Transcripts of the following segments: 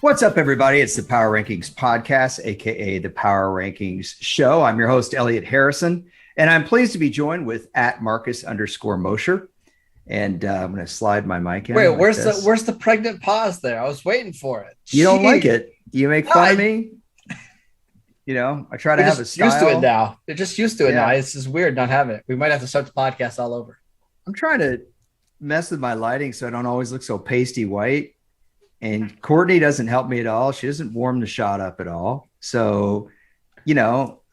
What's up, everybody? It's the Power Rankings Podcast, aka the Power Rankings Show. I'm your host, Elliot Harrison, and I'm pleased to be joined with @Marcus_Mosher. And I'm going to slide my mic in. Wait, where's the pregnant pause there? I was waiting for it. You don't like it? You make fun of me? You know, I try to have a style. Used to it now. They're just used to it now. It's just weird not having it. We might have to start the podcast all over. I'm trying to mess with my lighting so I don't always look so pasty white. And Courtney doesn't help me at all. She doesn't warm the shot up at all. So, you know,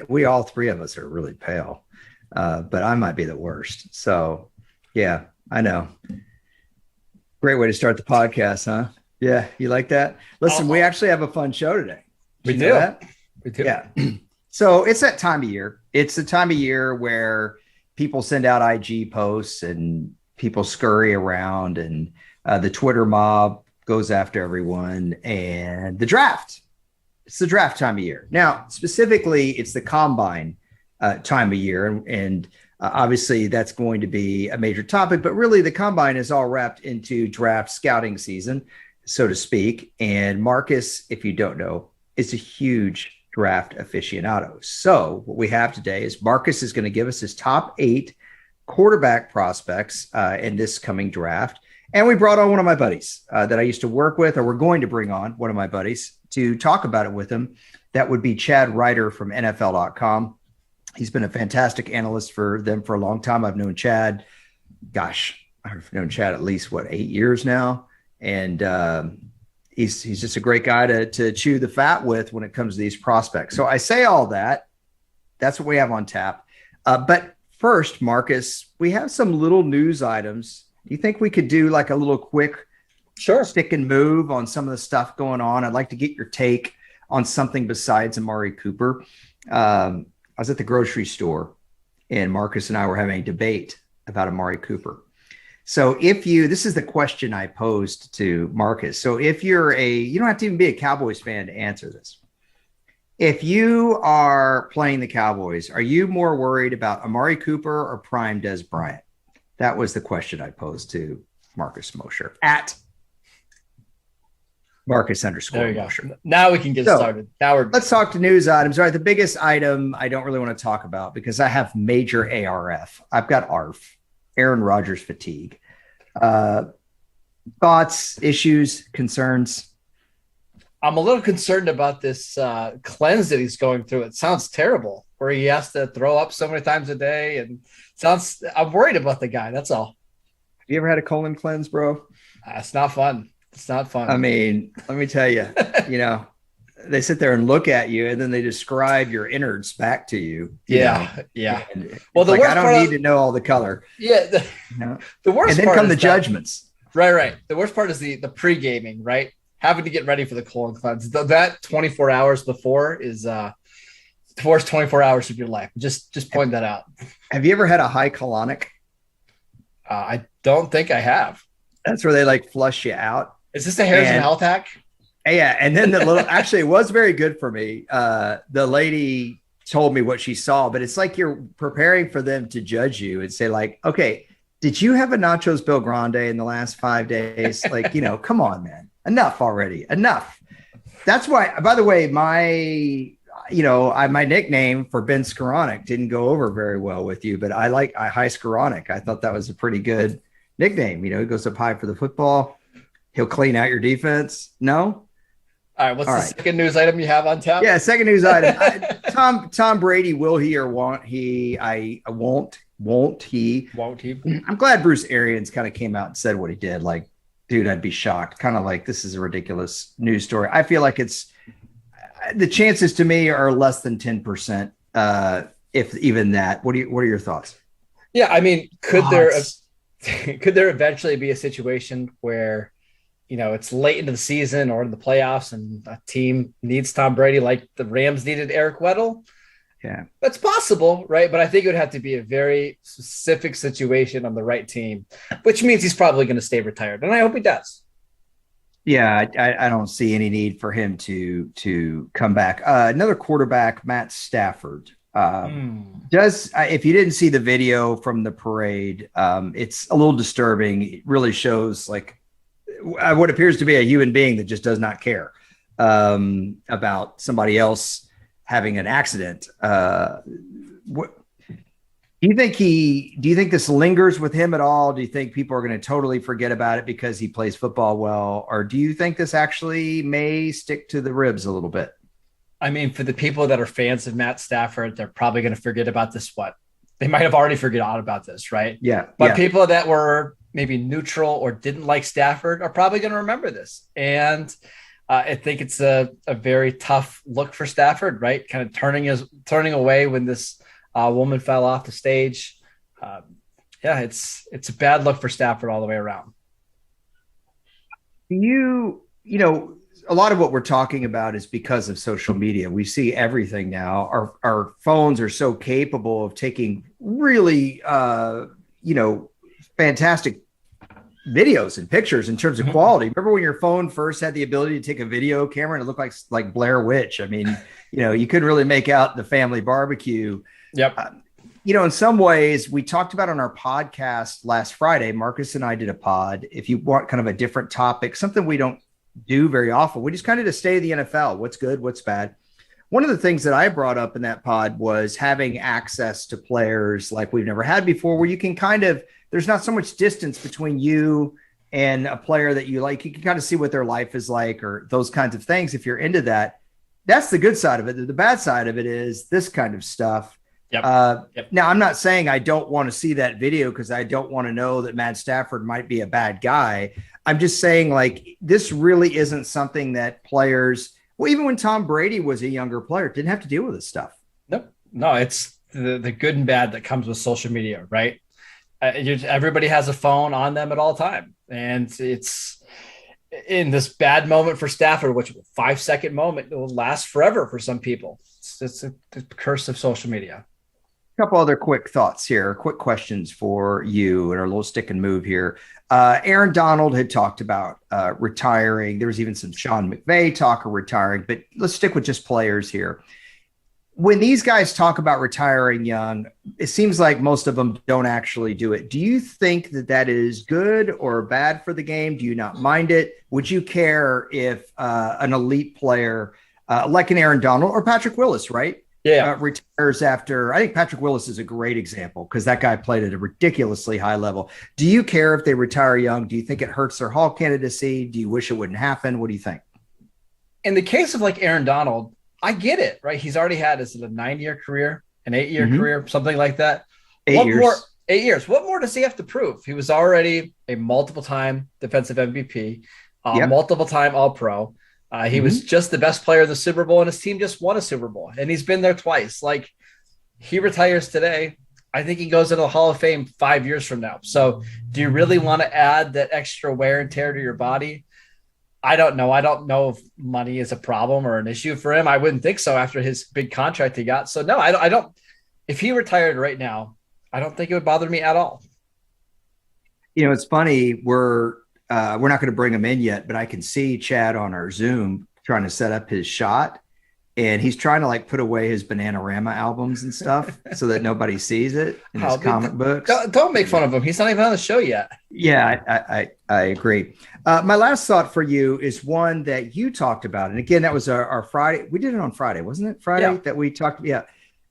we all three of us are really pale, but I might be the worst. So, yeah, I know. Great way to start the podcast, huh? Yeah, you like that? Listen, we actually have a fun show today. We do. Yeah. So it's that time of year. It's the time of year where people send out IG posts and people scurry around, and the Twitter mob goes after everyone, and the draft. It's the draft time of year. Now, specifically, it's the combine time of year. And obviously that's going to be a major topic, but really the combine is all wrapped into draft scouting season, so to speak. And Marcus, if you don't know, is a huge draft aficionado. So what we have today is Marcus is going to give us his top 8 quarterback prospects in this coming draft. And we brought on one of my buddies that I used to work with, or we're going to bring on one of my buddies to talk about it with him. That would be Chad Reuter from NFL.com. He's been a fantastic analyst for them for a long time. I've known Chad. I've known Chad at least, 8 years now. And he's just a great guy to chew the fat with when it comes to these prospects. So I say all that. That's what we have on tap. But first, Marcus, we have some little news items. Do you think we could do like a little quick stick and move on some of the stuff going on? I'd like to get your take on something besides Amari Cooper. I was at the grocery store and Marcus and I were having a debate about Amari Cooper. So this is the question I posed to Marcus. So if you don't have to even be a Cowboys fan to answer this. If you are playing the Cowboys, are you more worried about Amari Cooper or prime Des Bryant? That was the question I posed to Marcus Mosher at Marcus_Mosher. Now we can get started. Let's talk to news items. All right. The biggest item I don't really want to talk about because I have major ARF. I've got ARF, Aaron Rodgers fatigue. Thoughts, issues, concerns? I'm a little concerned about this cleanse that he's going through. It sounds terrible, where he has to throw up so many times a day, and I'm worried about the guy. That's all. Have you ever had a colon cleanse, bro? It's not fun. It's not fun. I mean, let me tell you, they sit there and look at you and then they describe your innards back to you. Yeah. Well, I don't need to know all the color. Yeah. The worst and then part come the is judgments. Right. The worst part is the pre-gaming, right? Having to get ready for the colon cleanse. That 24 hours before is the worst 24 hours of your life. Just point that out. Have you ever had a high colonic? I don't think I have. That's where they like flush you out. Is this a Harrison health hack? Yeah. And then actually it was very good for me. The lady told me what she saw, but it's like you're preparing for them to judge you and say like, okay, did you have a Nachos Bill Grande in the last 5 days? Like, come on, man, enough already. Enough. That's why, by the way, my nickname for Ben Skoranek didn't go over very well with you, but I High Skoranek. I thought that was a pretty good nickname. He goes up high for the football. He'll clean out your defense. No? All right. What's the second news item you have on tap? Yeah, second news item. Tom Brady, will he or won't he? Won't he? I'm glad Bruce Arians kind of came out and said what he did. Like, dude, I'd be shocked. Kind of like, this is a ridiculous news story. I feel like the chances to me are less than 10%, if even that. What are your thoughts? Yeah, I mean, could there eventually be a situation where it's late into the season or in the playoffs and a team needs Tom Brady like the Rams needed Eric Weddle? Yeah, that's possible, right? But I think it would have to be a very specific situation on the right team, which means he's probably going to stay retired. And I hope he does. Yeah, I don't see any need for him to come back. Another quarterback, Matt Stafford. If you didn't see the video from the parade, it's a little disturbing. It really shows like what appears to be a human being that just does not care about somebody else having an accident. What do you think do you think this lingers with him at all? Do you think people are going to totally forget about it because he plays football well? Or do you think this actually may stick to the ribs a little bit? I mean, for the people that are fans of Matt Stafford, they're probably going to forget about this. They might have already forgotten about this, right? Yeah. But people that were maybe neutral or didn't like Stafford are probably going to remember this. And I think it's a very tough look for Stafford, right? Kind of turning away when this woman fell off the stage. It's a bad look for Stafford all the way around. A lot of what we're talking about is because of social media. We see everything now. Our phones are so capable of taking really, fantastic videos and pictures in terms of quality. Remember when your phone first had the ability to take a video camera and it looked like Blair Witch? I mean, you couldn't really make out the family barbecue. Yep. In some ways, we talked about on our podcast last Friday, Marcus and I did a pod. If you want kind of a different topic, something we don't do very often, we just kind of just stay the NFL. What's good, what's bad. One of the things that I brought up in that pod was having access to players like we've never had before, where you can there's not so much distance between you and a player that you like. You can kind of see what their life is like or those kinds of things. If you're into that, that's the good side of it. The bad side of it is this kind of stuff. Yep. Now, I'm not saying I don't want to see that video because I don't want to know that Matt Stafford might be a bad guy. I'm just saying, this really isn't something that players, well, even when Tom Brady was a younger player, didn't have to deal with this stuff. Nope. No, it's the good and bad that comes with social media, right? Everybody has a phone on them at all time. And it's in this bad moment for Stafford, which 5-second moment will last forever for some people. It's a curse of social media. A couple other quick thoughts here, quick questions for you and our little stick and move here. Aaron Donald had talked about retiring. There was even some Sean McVay talk of retiring, but let's stick with just players here. When these guys talk about retiring young, it seems like most of them don't actually do it. Do you think that is good or bad for the game? Do you not mind it? Would you care if an elite player like an Aaron Donald or Patrick Willis, right? Yeah. Retires after, I think Patrick Willis is a great example because that guy played at a ridiculously high level. Do you care if they retire young? Do you think it hurts their Hall candidacy? Do you wish it wouldn't happen? What do you think? In the case of Aaron Donald, I get it, right? He's already had, is it a 9-year career, an 8-year career, something like that? 8 years. 8 years. What more does he have to prove? He was already a multiple-time defensive MVP, multiple-time All-Pro. He was just the best player in the Super Bowl, and his team just won a Super Bowl, and he's been there twice. He retires today. I think he goes into the Hall of Fame 5 years from now. So do you really want to add that extra wear and tear to your body? I don't know. I don't know if money is a problem or an issue for him. I wouldn't think so after his big contract he got. So no, I don't. If he retired right now, I don't think it would bother me at all. It's funny. We're not going to bring him in yet, but I can see Chad on our Zoom trying to set up his shot, and he's trying to put away his Bananarama albums and stuff so that nobody sees it in his comic books. Don't make fun of him. He's not even on the show yet. Yeah, I agree. My last thought for you is one that you talked about, and again, that was our Friday. We did it on Friday, wasn't it? Friday that we talked. Yeah,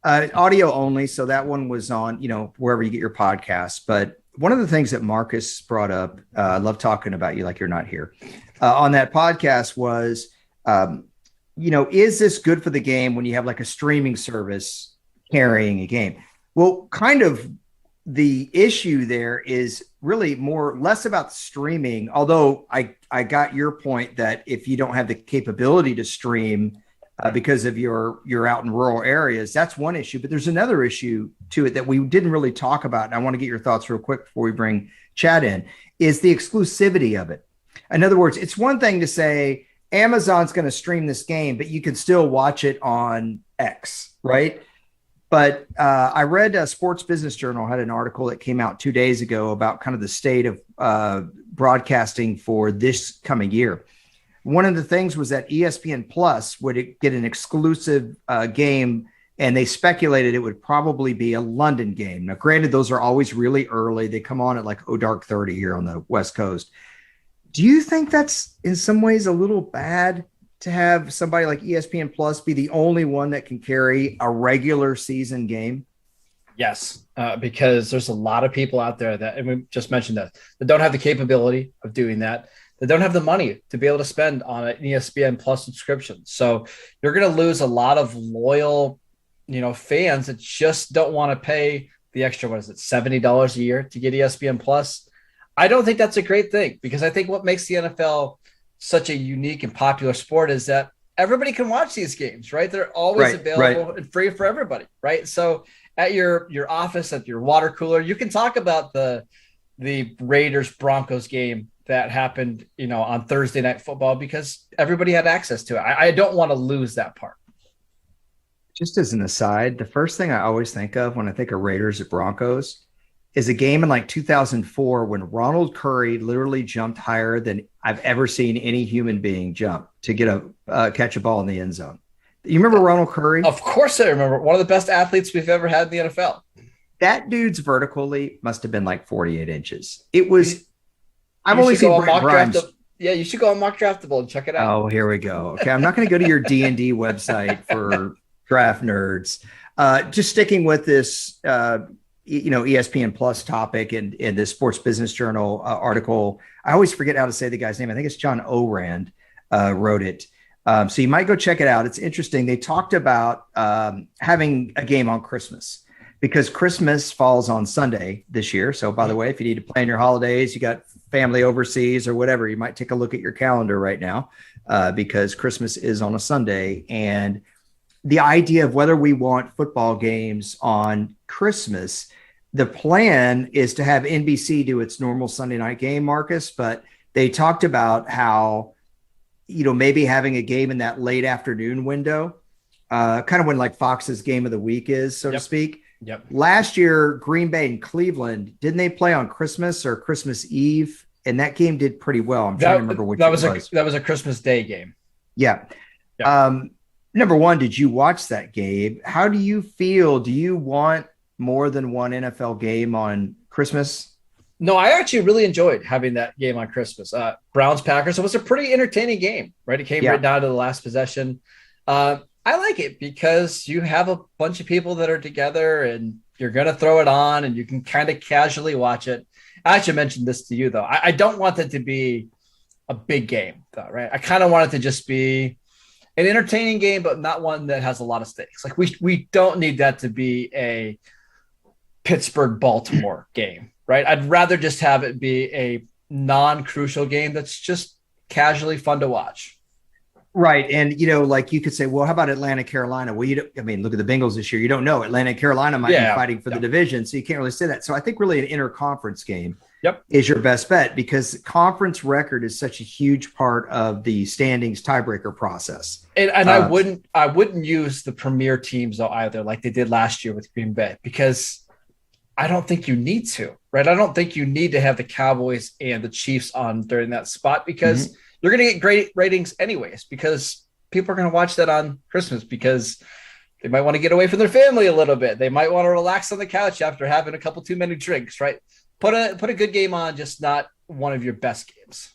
audio only, so that one was on wherever you get your podcasts, but. One of the things that Marcus brought up, I love talking about you like you're not here, on that podcast was, is this good for the game when you have a streaming service carrying a game? Well, kind of the issue there is really less about streaming, although I got your point that if you don't have the capability to stream because of you're out in rural areas, that's one issue. But there's another issue to it that we didn't really talk about, and I want to get your thoughts real quick before we bring Chad in, is the exclusivity of it. In other words, it's one thing to say Amazon's going to stream this game, but you can still watch it on X, right? But I read Sports Business Journal had an article that came out 2 days ago about kind of the state of broadcasting for this coming year. One of the things was that ESPN Plus would get an exclusive game, and they speculated it would probably be a London game. Now, granted, those are always really early. They come on at dark 30 here on the West Coast. Do you think that's in some ways a little bad to have somebody like ESPN Plus be the only one that can carry a regular season game? Yes, because there's a lot of people out there that, and we just mentioned that don't have the capability of doing that. That don't have the money to be able to spend on an ESPN Plus subscription. So you're going to lose a lot of loyal, fans that just don't want to pay the extra, what is it, $70 a year to get ESPN Plus. I don't think that's a great thing, because I think what makes the NFL such a unique and popular sport is that everybody can watch these games, right? They're always available and free for everybody, right? So at your office, at your water cooler, you can talk about the Raiders Broncos game that happened, on Thursday Night Football, because everybody had access to it. I don't want to lose that part. Just as an aside, the first thing I always think of when I think of Raiders at Broncos is a game in like 2004 when Ronald Curry literally jumped higher than I've ever seen any human being jump to get catch a ball in the end zone. You remember Ronald Curry? Of course I remember. One of the best athletes we've ever had in the NFL. That dude's vertical leap must have been like 48 inches. It was – I've only seen Brent Grimes. You should go on Mock Draftable and check it out. Oh, here we go. Okay, I'm not going to go to your D&D website for draft nerds. Just sticking with this ESPN Plus topic and this Sports Business Journal article. I always forget how to say the guy's name. I think it's John Orand wrote it. So you might go check it out. It's interesting. They talked about having a game on Christmas because Christmas falls on Sunday this year. So by the way, if you need to plan your holidays, you got family overseas or whatever, you might take a look at your calendar right now because Christmas is on a Sunday. And the idea of whether we want football games on Christmas, the plan is to have NBC do its normal Sunday night game, Marcus, but they talked about how, maybe having a game in that late afternoon window, kind of when like Fox's game of the week is, so to speak. Yep. Last year, Green Bay and Cleveland, didn't they play on Christmas or Christmas Eve? And that game did pretty well. I'm trying to remember which that was. That was a Christmas Day game. Yeah. Number one, did you watch that game? How do you feel? Do you want more than one NFL game on Christmas? No, I actually really enjoyed having that game on Christmas. Browns-Packers, it was a pretty entertaining game, right? It came right down to the last possession. I like it because you have a bunch of people that are together and you're going to throw it on and you can kind of casually watch it. I actually mentioned this to you, though. I don't want it to be a big game, though, right? I kind of want it to just be an entertaining game, but not one that has a lot of stakes. Like we don't need that to be a Pittsburgh-Baltimore game, right? I'd rather just have it be a non-crucial game that's just casually fun to watch. Right. And, like you could say, well, how about Atlanta, Carolina? Well, look at the Bengals this year. You don't know. Atlanta and Carolina might be fighting for the division. So you can't really say that. So I think really an interconference game is your best bet because conference record is such a huge part of the standings tiebreaker process. And I wouldn't use the premier teams though either, like they did last year with Green Bay, because I don't think you need to, right? I don't think you need to have the Cowboys and the Chiefs on during that spot because you're going to get great ratings anyways, because people are going to watch that on Christmas because they might want to get away from their family a little bit. They might want to relax on the couch after having a couple too many drinks, right? Put a good game on, just not one of your best games.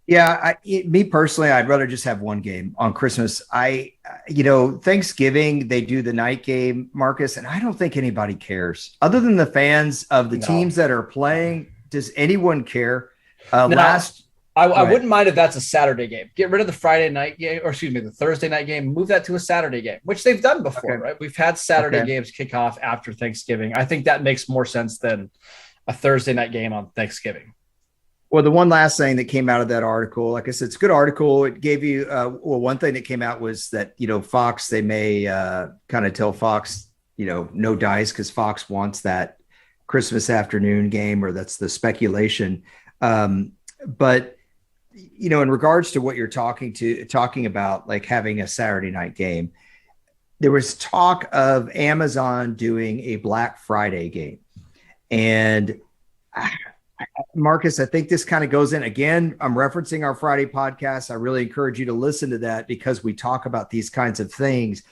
Yeah, me personally, I'd rather just have one game on Christmas. Thanksgiving, they do the night game, Marcus, and I don't think anybody cares. Other than the fans of the teams that are playing, does anyone care? I wouldn't mind if that's a Saturday game. Get rid of the Friday night game, or the Thursday night game. Move that to a Saturday game, which they've done before, right? We've had Saturday games kick off after Thanksgiving. I think that makes more sense than a Thursday night game on Thanksgiving. Well, the one last thing that came out of that article, like I said, it's a good article. It gave you, one thing that came out was that, Fox, they may kind of tell Fox, no dice because Fox wants that Christmas afternoon game, or that's the speculation. But in regards to what you're talking about, like having a Saturday night game, there was talk of Amazon doing a Black Friday game. And Marcus, I think this kind of goes in again. I'm referencing our Friday podcast. I really encourage you to listen to that because we talk about these kinds of things.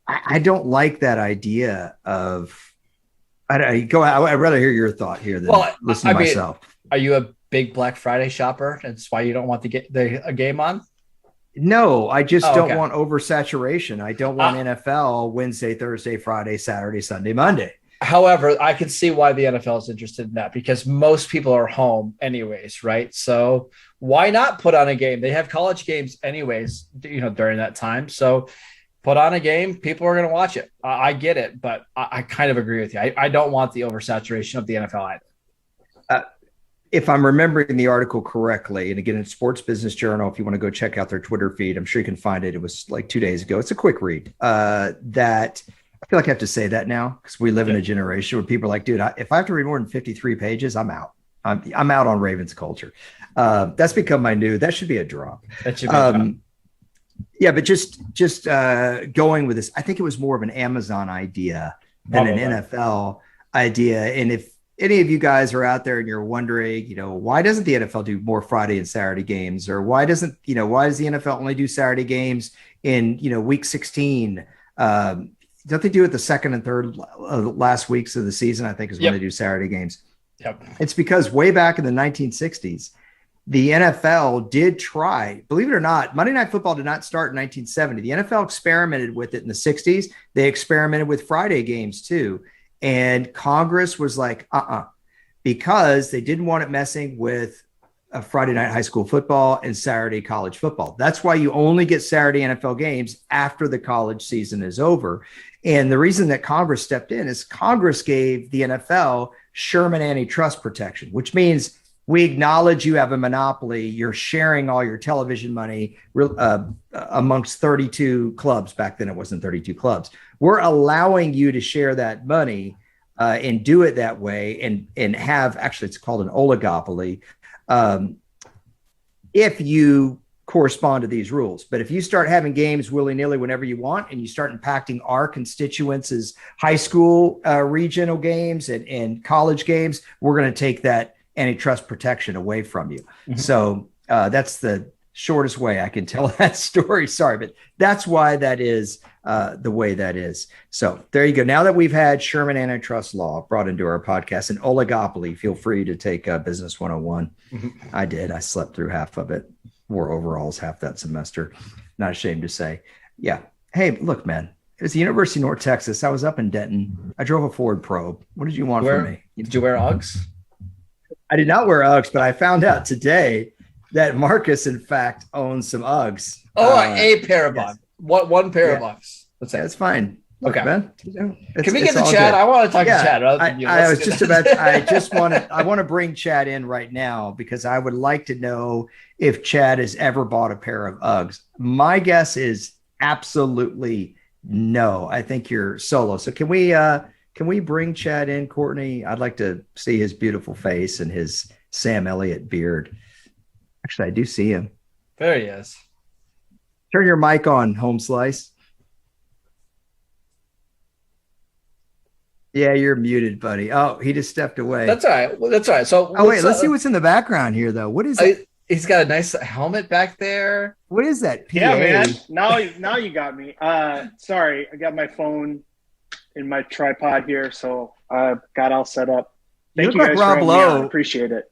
I don't like that idea of, I'd rather hear your thought here than listen to myself. Are you a big Black Friday shopper? That's why you don't want to get a game on? No, I just don't Okay. want oversaturation. I don't want NFL Wednesday, Thursday, Friday, Saturday, Sunday, Monday. However, I can see why the NFL is interested in that because most people are home anyways, right? So why not put on a game? They have college games anyways, during that time. So put on a game, people are going to watch it. I get it, but I kind of agree with you. I don't want the oversaturation of the NFL either. If I'm remembering the article correctly, and again, it's Sports Business Journal, if you want to go check out their Twitter feed, I'm sure you can find it. It was like 2 days ago. It's a quick read. That I feel like I have to say that now because we live in a generation where people are like, dude, if I have to read more than 53 pages, I'm out. I'm out on Ravens culture. That's become my new. That should be a drop. That should be a drop. Yeah, but just going with this, I think it was more of an Amazon idea than an NFL idea. And if any of you guys are out there and you're wondering, why doesn't the NFL do more Friday and Saturday games, or why does the NFL only do Saturday games in week 16? Don't they do it the second and third last weeks of the season? I think is when they do Saturday games. Yep. It's because way back in the 1960s, the NFL did try, believe it or not, Monday Night Football did not start in 1970. The NFL experimented with it in the 60s. They experimented with Friday games too. And Congress was like, because they didn't want it messing with a Friday night high school football and Saturday college football. That's why you only get Saturday NFL games after the college season is over. And the reason that Congress stepped in is Congress gave the NFL Sherman antitrust protection, which means we acknowledge you have a monopoly. You're sharing all your television money amongst 32 clubs. Back then, it wasn't 32 clubs. We're allowing you to share that money and do it that way and have, actually, it's called an oligopoly, if you correspond to these rules. But if you start having games willy-nilly whenever you want and you start impacting our constituents as high school regional games and college games, we're going to take that antitrust protection away from you. Mm-hmm. So that's the shortest way I can tell that story. Sorry, but that's why that is the way that is. So there you go. Now that we've had Sherman antitrust law brought into our podcast and oligopoly, feel free to take Business 101. Mm-hmm. I did. I slept through half of it. Wore overalls half that semester. Not ashamed to say. Yeah. Hey, look, man, it was the University of North Texas. I was up in Denton. I drove a Ford Probe. What did you want from me? Did you wear Uggs? I did not wear Uggs, but I found out today that Marcus, in fact, owns some Uggs. A pair of Uggs. One pair of Uggs. That's fine. Look, okay, man. Can we get to Chad? Good. I want to talk to Chad. I want to bring Chad in right now because I would like to know if Chad has ever bought a pair of Uggs. My guess is absolutely no. I think you're solo. So can we bring Chad in, Courtney? I'd like to see his beautiful face and his Sam Elliott beard. Actually, I do see him. There he is. Turn your mic on, Home Slice. Yeah, you're muted, buddy. Oh, he just stepped away. That's all right. That's all right. So, wait, let's see what's in the background here, though. What is it? He's got a nice helmet back there. What is that? PA? Yeah, man. Now you got me. Sorry, I got my phone in my tripod here, so I got all set up. Thank you guys for having me on. Appreciate it.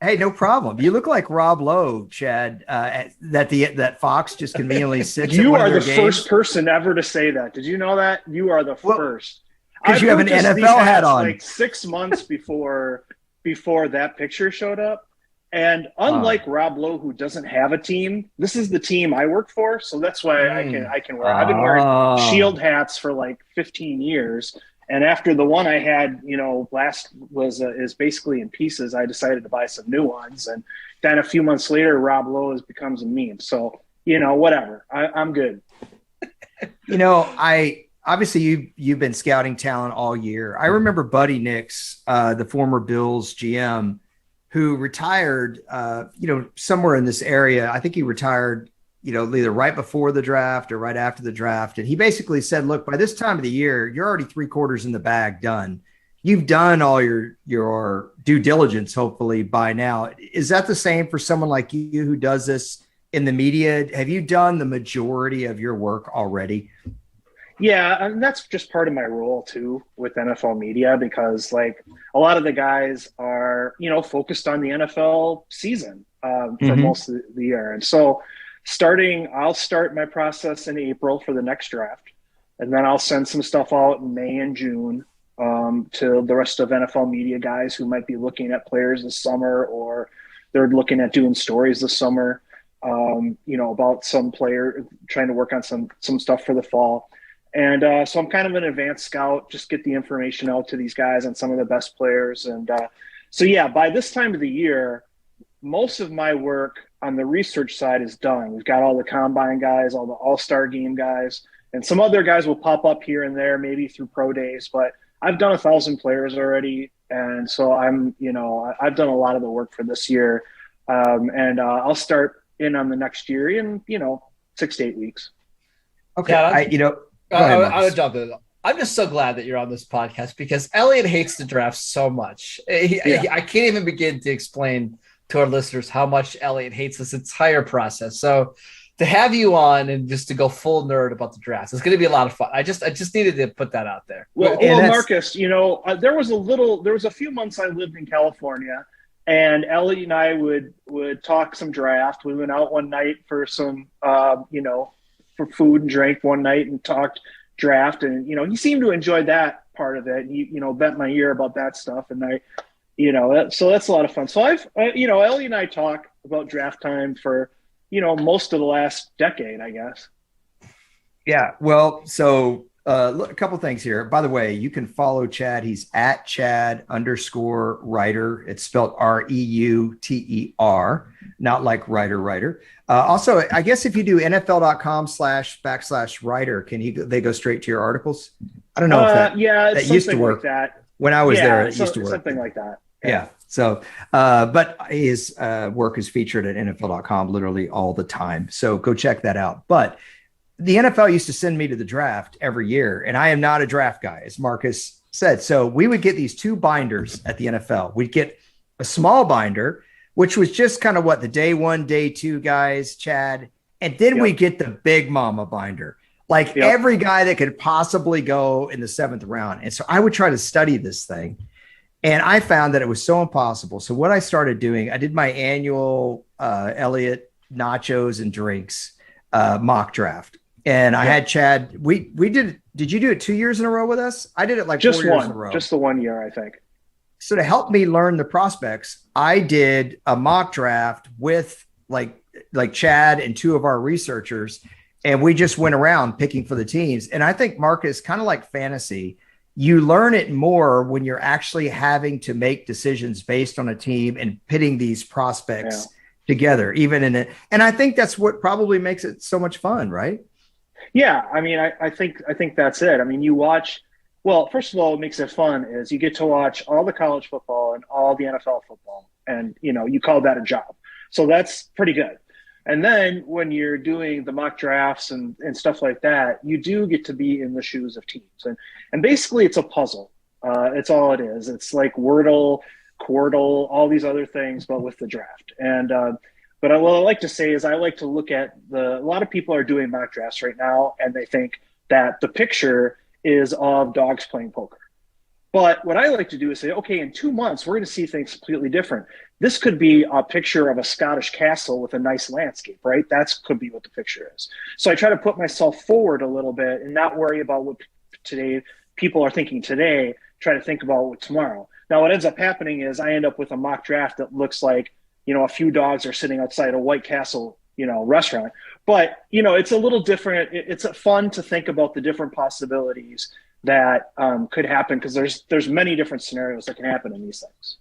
Hey, no problem. You look like Rob Lowe, Chad. That Fox just conveniently sits. You are the first person ever to say that. Did you know that? You are the first. Because you have an NFL hat on. Like 6 months before that picture showed up. And unlike Rob Lowe, who doesn't have a team, this is the team I work for. So that's why I can wear. I've been wearing Shield hats for like 15 years. And after the one I had, last is basically in pieces, I decided to buy some new ones. And then a few months later, Rob Lowe becomes a meme. So, whatever. I'm good. Obviously you've been scouting talent all year. I remember Buddy Nix, the former Bills GM, who retired, somewhere in this area. I think he retired, either right before the draft or right after the draft. And he basically said, look, by this time of the year, you're already 3/4 in the bag done. You've done all your due diligence, hopefully by now. Is that the same for someone like you who does this in the media? Have you done the majority of your work already? Yeah, and that's just part of my role too with NFL media, because like a lot of the guys are are, focused on the NFL season for most of the year. And so I'll start my process in April for the next draft. And then I'll send some stuff out in May and June to the rest of NFL media guys who might be looking at players this summer, or they're looking at doing stories this summer, about some player, trying to work on some stuff for the fall. And so I'm kind of an advanced scout, just get the information out to these guys on some of the best players. And by this time of the year, most of my work on the research side is done. We've got all the combine guys, all the all-star game guys, and some other guys will pop up here and there, maybe through pro days, but I've done 1,000 players already. And so I've done a lot of the work for this year. And I'll start in on the next year in, 6 to 8 weeks. Okay. I would jump in. I'm just so glad that you're on this podcast because Elliot hates the draft so much. I can't even begin to explain to our listeners how much Elliot hates this entire process. So to have you on and just to go full nerd about the draft, it's going to be a lot of fun. I just needed to put that out there. Well, Marcus, there was a few months I lived in California, and Elliot and I would talk some draft. We went out one night for some, for food and drink one night and talked draft. And, he seemed to enjoy that part of it. He, bent my ear about that stuff. And so that's a lot of fun. So Elliot and I talk about draft time for, most of the last decade, I guess. Yeah. Well, so a couple things here. By the way, you can follow Chad. He's at Chad_Reuter. It's spelled Reuter, not like writer. Also, I guess if you do NFL.com//Reuter, they go straight to your articles? I don't know if that used to work. Like that. When I was there, it used to work. Something like that. Yeah. So, but his work is featured at NFL.com literally all the time. So go check that out. But the NFL used to send me to the draft every year, and I am not a draft guy, as Marcus said. So we would get these 2 binders at the NFL. We'd get a small binder, which was just kind of the day 1, day 2 guys, Chad. And then we get the big mama binder, every guy that could possibly go in the 7th round. And so I would try to study this thing. And I found that it was so impossible. So what I started doing, I did my annual Elliot nachos and drinks mock draft. And I had Chad, did you do it 2 years in a row with us? I did it just 4 years in a row. Just the 1 year, I think. So to help me learn the prospects, I did a mock draft with like Chad and 2 of our researchers. And we just went around picking for the teams. And I think, Marcus, kind of like fantasy, you learn it more when you're actually having to make decisions based on a team and pitting these prospects together, even in it. And I think that's what probably makes it so much fun, right? Yeah. I mean, I think that's it. I mean, you watch, well, first of all, what makes it fun is you get to watch all the college football and all the NFL football. And, you call that a job. So that's pretty good. And then when you're doing the mock drafts and stuff like that, you do get to be in the shoes of teams. And basically it's a puzzle. It's all it is. It's like Wordle, Quordle, all these other things, but with the draft. And but what I like to say is I like to look at a lot of people are doing mock drafts right now, and they think that the picture is of dogs playing poker. But what I like to do is say, okay, in 2 months, we're going to see things completely different. This could be a picture of a Scottish castle with a nice landscape, right? That could be what the picture is. So I try to put myself forward a little bit and not worry about what people are thinking today, try to think about what tomorrow. Now, what ends up happening is I end up with a mock draft that looks like, a few dogs are sitting outside a White Castle, restaurant. But, it's a little different. It's fun to think about the different possibilities that could happen, because there's many different scenarios that can happen in these things.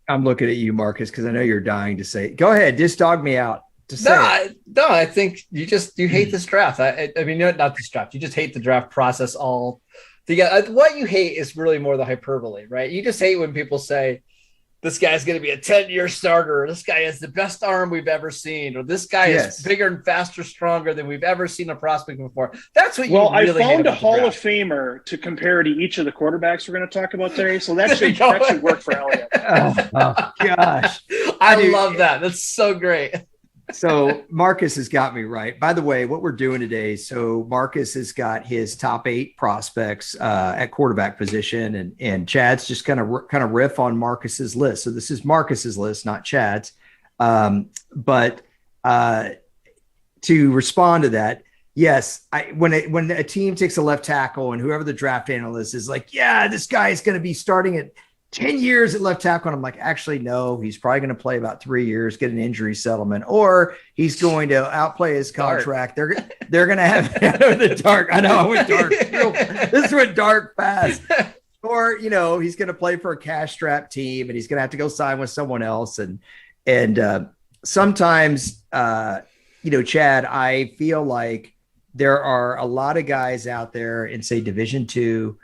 I'm looking at you, Marcus, because I know you're dying to say. Go ahead, just dog me out. No, I think you hate this draft. I mean, not this draft. You just hate the draft process all together. What you hate is really more the hyperbole, right? You just hate when people say, this guy's going to be a 10-year starter. This guy has the best arm we've ever seen. Or this guy is bigger and faster, stronger than we've ever seen a prospect before. That's what you really hate. Well, I found a Hall of Famer to compare to each of the quarterbacks we're going to talk about today. So that should work for Elliot. Oh gosh. I love that. That's so great. So Marcus has got me right. By the way, what we're doing today, so Marcus has got his top 8 prospects at quarterback position, and Chad's just kind of riff on Marcus's list. So this is Marcus's list, not Chad's. But to respond to that, yes, when a team takes a left tackle and whoever the draft analyst is like, yeah, this guy is going to be starting at 10 years at left tackle. And I'm like, actually, no, he's probably going to play about 3 years, get an injury settlement, or he's going to outplay his contract. They're going to have the dark. I know I went dark. This went dark fast. Or, he's going to play for a cash strapped team and he's going to have to go sign with someone else. And sometimes, Chad, I feel like there are a lot of guys out there in, say, Division II,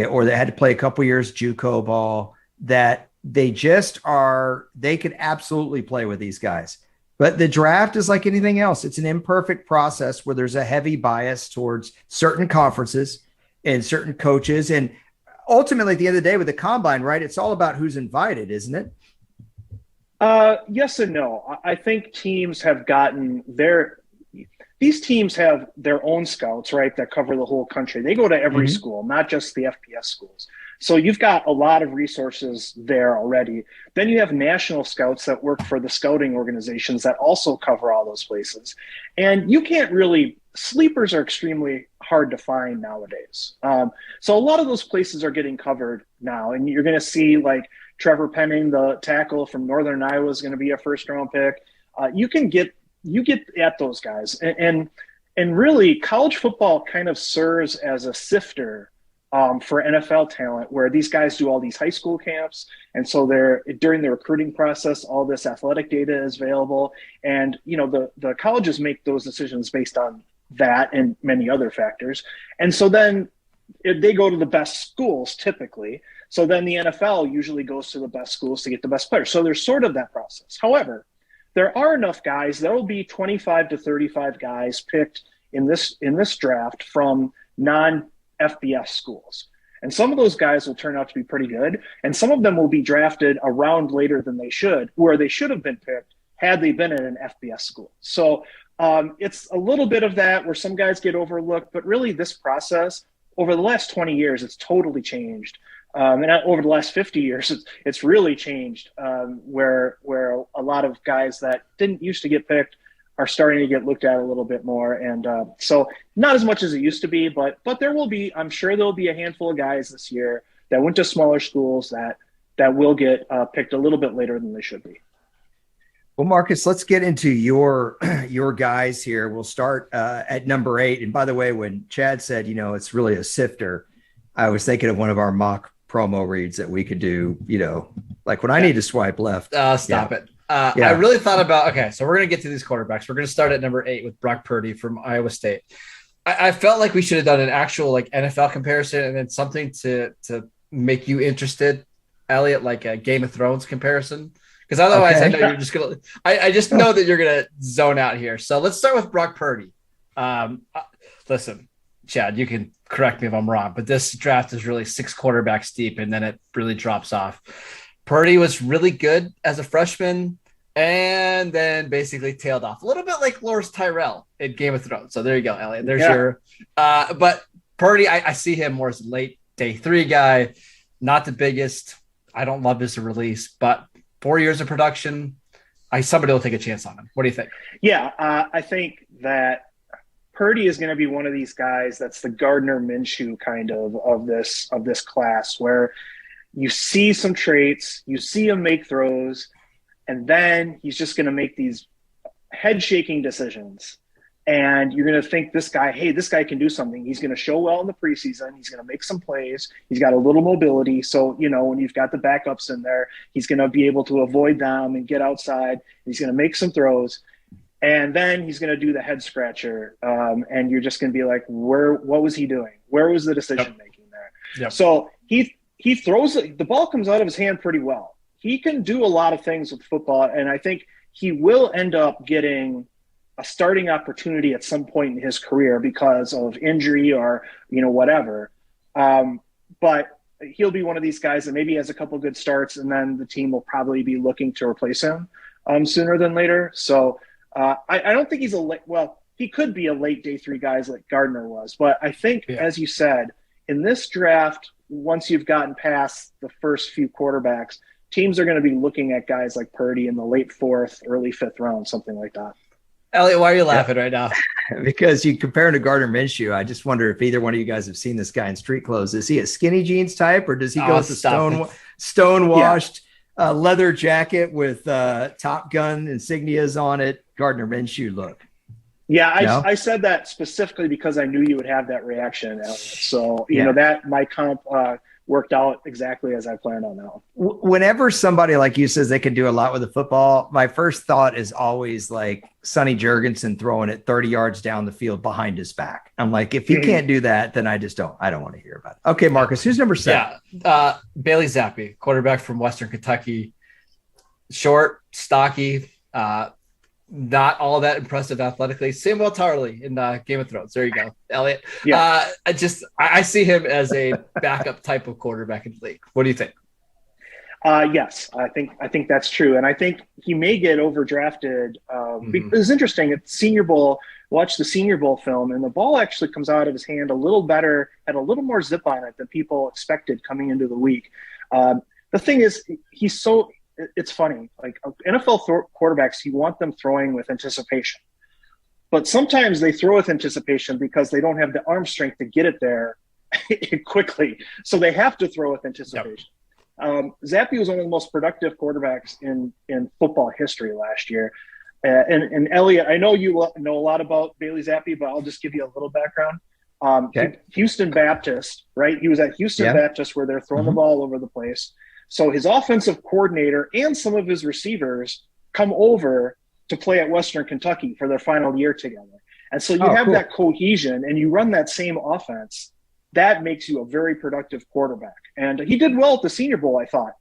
or they had to play a couple years JUCO ball, that they could absolutely play with these guys. But the draft is like anything else. It's an imperfect process where there's a heavy bias towards certain conferences and certain coaches. And ultimately, at the end of the day, with the combine, right, it's all about who's invited, isn't it? Yes and no. I think teams have these teams have their own scouts, right, that cover the whole country. They go to every school, not just the FBS schools. So you've got a lot of resources there already. Then you have national scouts that work for the scouting organizations that also cover all those places. And you can't really – sleepers are extremely hard to find nowadays. So a lot of those places are getting covered now. And you're going to see, like, Trevor Penning, the tackle from Northern Iowa, is going to be a first-round pick. You get at those guys. And really, college football kind of serves as a sifter for NFL talent, where these guys do all these high school camps. And so during the recruiting process, all this athletic data is available. And, the colleges make those decisions based on that and many other factors. And so then they go to the best schools typically. So then the NFL usually goes to the best schools to get the best players. So there's sort of that process. However, there are enough guys. There will be 25 to 35 guys picked in this draft from non-FBS schools. And some of those guys will turn out to be pretty good. And some of them will be drafted a round later than they should, where they should have been picked had they been at an FBS school. So it's a little bit of that where some guys get overlooked. But really, this process over the last 20 years, it's totally changed. And over the last 50 years, it's really changed, where a lot of guys that didn't used to get picked are starting to get looked at a little bit more. And so not as much as it used to be, but I'm sure there'll be a handful of guys this year that went to smaller schools that will get picked a little bit later than they should be. Well, Marcus, let's get into your guys here. We'll start at number 8. And by the way, when Chad said, it's really a sifter, I was thinking of one of our mock promo reads that we could do, like when I need to swipe left. Stop it. I really thought about, okay, so we're going to get to these quarterbacks. We're going to start at number 8 with Brock Purdy from Iowa State. I felt like we should have done an actual like NFL comparison and then something to make you interested, Elliot, like a Game of Thrones comparison. Because otherwise, okay. I know you're just going to – I just know that you're going to zone out here. So let's start with Brock Purdy. Listen, Chad, you can correct me if I'm wrong, but this draft is really 6 quarterbacks deep, and then it really drops off. Purdy was really good as a freshman and then basically tailed off. A little bit like Loras Tyrell in Game of Thrones. So there you go, Elliot. There's your but Purdy, I see him more as a late day 3 guy, not the biggest. I don't love his release, but 4 years of production, somebody will take a chance on him. What do you think? Yeah, I think that Purdy is going to be one of these guys that's the Gardner Minshew kind of this class, where you see some traits, you see him make throws, and then he's just going to make these head-shaking decisions. And you're going to think this guy can do something. He's going to show well in the preseason. He's going to make some plays. He's got a little mobility. So, when you've got the backups in there, he's going to be able to avoid them and get outside. He's going to make some throws. And then he's going to do the head scratcher. And you're just going to be like, what was he doing? Where was the decision making there? Yep. So he throws it. The ball comes out of his hand pretty well. He can do a lot of things with football. And I think he will end up getting a starting opportunity at some point in his career because of injury or, whatever. But he'll be one of these guys that maybe has a couple good starts, and then the team will probably be looking to replace him sooner than later. So I don't think he's he could be a late day 3 guys like Gardner was, but I think, as you said, in this draft, once you've gotten past the first few quarterbacks, teams are going to be looking at guys like Purdy in the late 4th, early 5th round, something like that. Elliot, why are you laughing right now? Because you compare him to Gardner Minshew. I just wonder if either one of you guys have seen this guy in street clothes. Is he a skinny jeans type, or does he go with the stone-washed leather jacket with Top Gun insignias on it, Gardner Minshew look? Yeah, I said that specifically because I knew you would have that reaction, Elliot. So, you know, that my comp worked out exactly as I planned on that one. Whenever somebody like you says they can do a lot with the football, my first thought is always like Sonny Jurgensen throwing it 30 yards down the field behind his back. I'm like, if he can't do that, then I don't want to hear about it. Okay, Marcus, who's number 7? Yeah, Bailey Zappi, quarterback from Western Kentucky. Short, stocky, not all that impressive athletically. Samuel Tarley in Game of Thrones. There you go, Elliot. Yeah. I see him as a backup type of quarterback in the league. What do you think? Yes, I think that's true, and I think he may get overdrafted. It's interesting. At Senior Bowl, watch the Senior Bowl film, and the ball actually comes out of his hand a little better, had a little more zip on it than people expected coming into the week. The thing is, it's funny. Like NFL quarterbacks, you want them throwing with anticipation, but sometimes they throw with anticipation because they don't have the arm strength to get it there quickly, so they have to throw with anticipation. Zappi was one of the most productive quarterbacks in football history last year. And Elliot, I know you know a lot about Bailey Zappi, but I'll just give you a little background. Houston Baptist, right? He was at Houston Baptist where they're throwing the ball all over the place. So his offensive coordinator and some of his receivers come over to play at Western Kentucky for their final year together. And so you have that cohesion and you run that same offense. That makes you a very productive quarterback. And he did well at the Senior Bowl, I thought,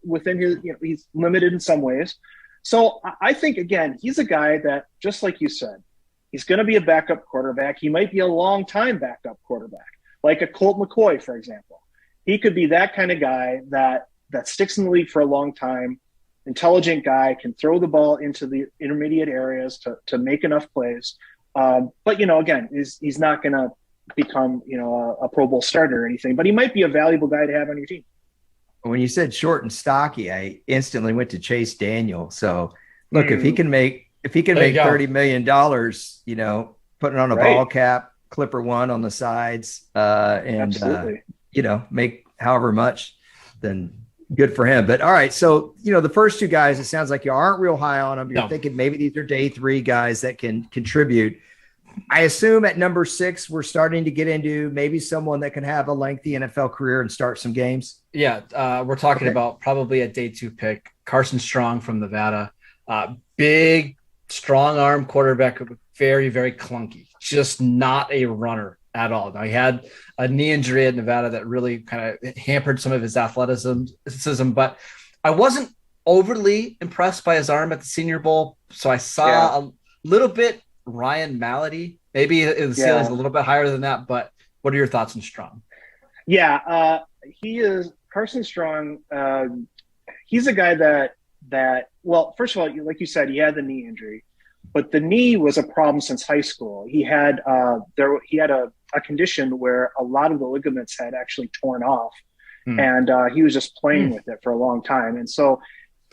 within his, he's limited in some ways. So I think, again, he's a guy that, just like you said, he's going to be a backup quarterback. He might be a long-time backup quarterback, like a Colt McCoy, for example. He could be that kind of guy that sticks in the league for a long time, intelligent guy, can throw the ball into the intermediate areas to make enough plays. But, again, he's not going to become, a Pro Bowl starter or anything, but he might be a valuable guy to have on your team. When you said short and stocky, I instantly went to Chase Daniel. So look, if he can make $30 million, putting on a ball cap, Clipper one on the sides, and make however much, then good for him. But all right. So, the first 2 guys, it sounds like you aren't real high on them. You're thinking maybe these are day 3 guys that can contribute. I assume at number 6, we're starting to get into maybe someone that can have a lengthy NFL career and start some games. Yeah. We're talking about probably a day 2 pick, Carson Strong from Nevada. Big, strong arm quarterback, very, very clunky, just not a runner at all. Now, he had a knee injury at Nevada that really kind of hampered some of his athleticism, but I wasn't overly impressed by his arm at the Senior Bowl. So I saw a little bit Ryan Malady. Maybe the ceiling's a little bit higher than that, but what are your thoughts on Strong? Yeah, he is Carson Strong. He's a guy that well, first of all, like you said, he had the knee injury, but the knee was a problem since high school. He had a condition where a lot of the ligaments had actually torn off, and he was just playing with it for a long time, and so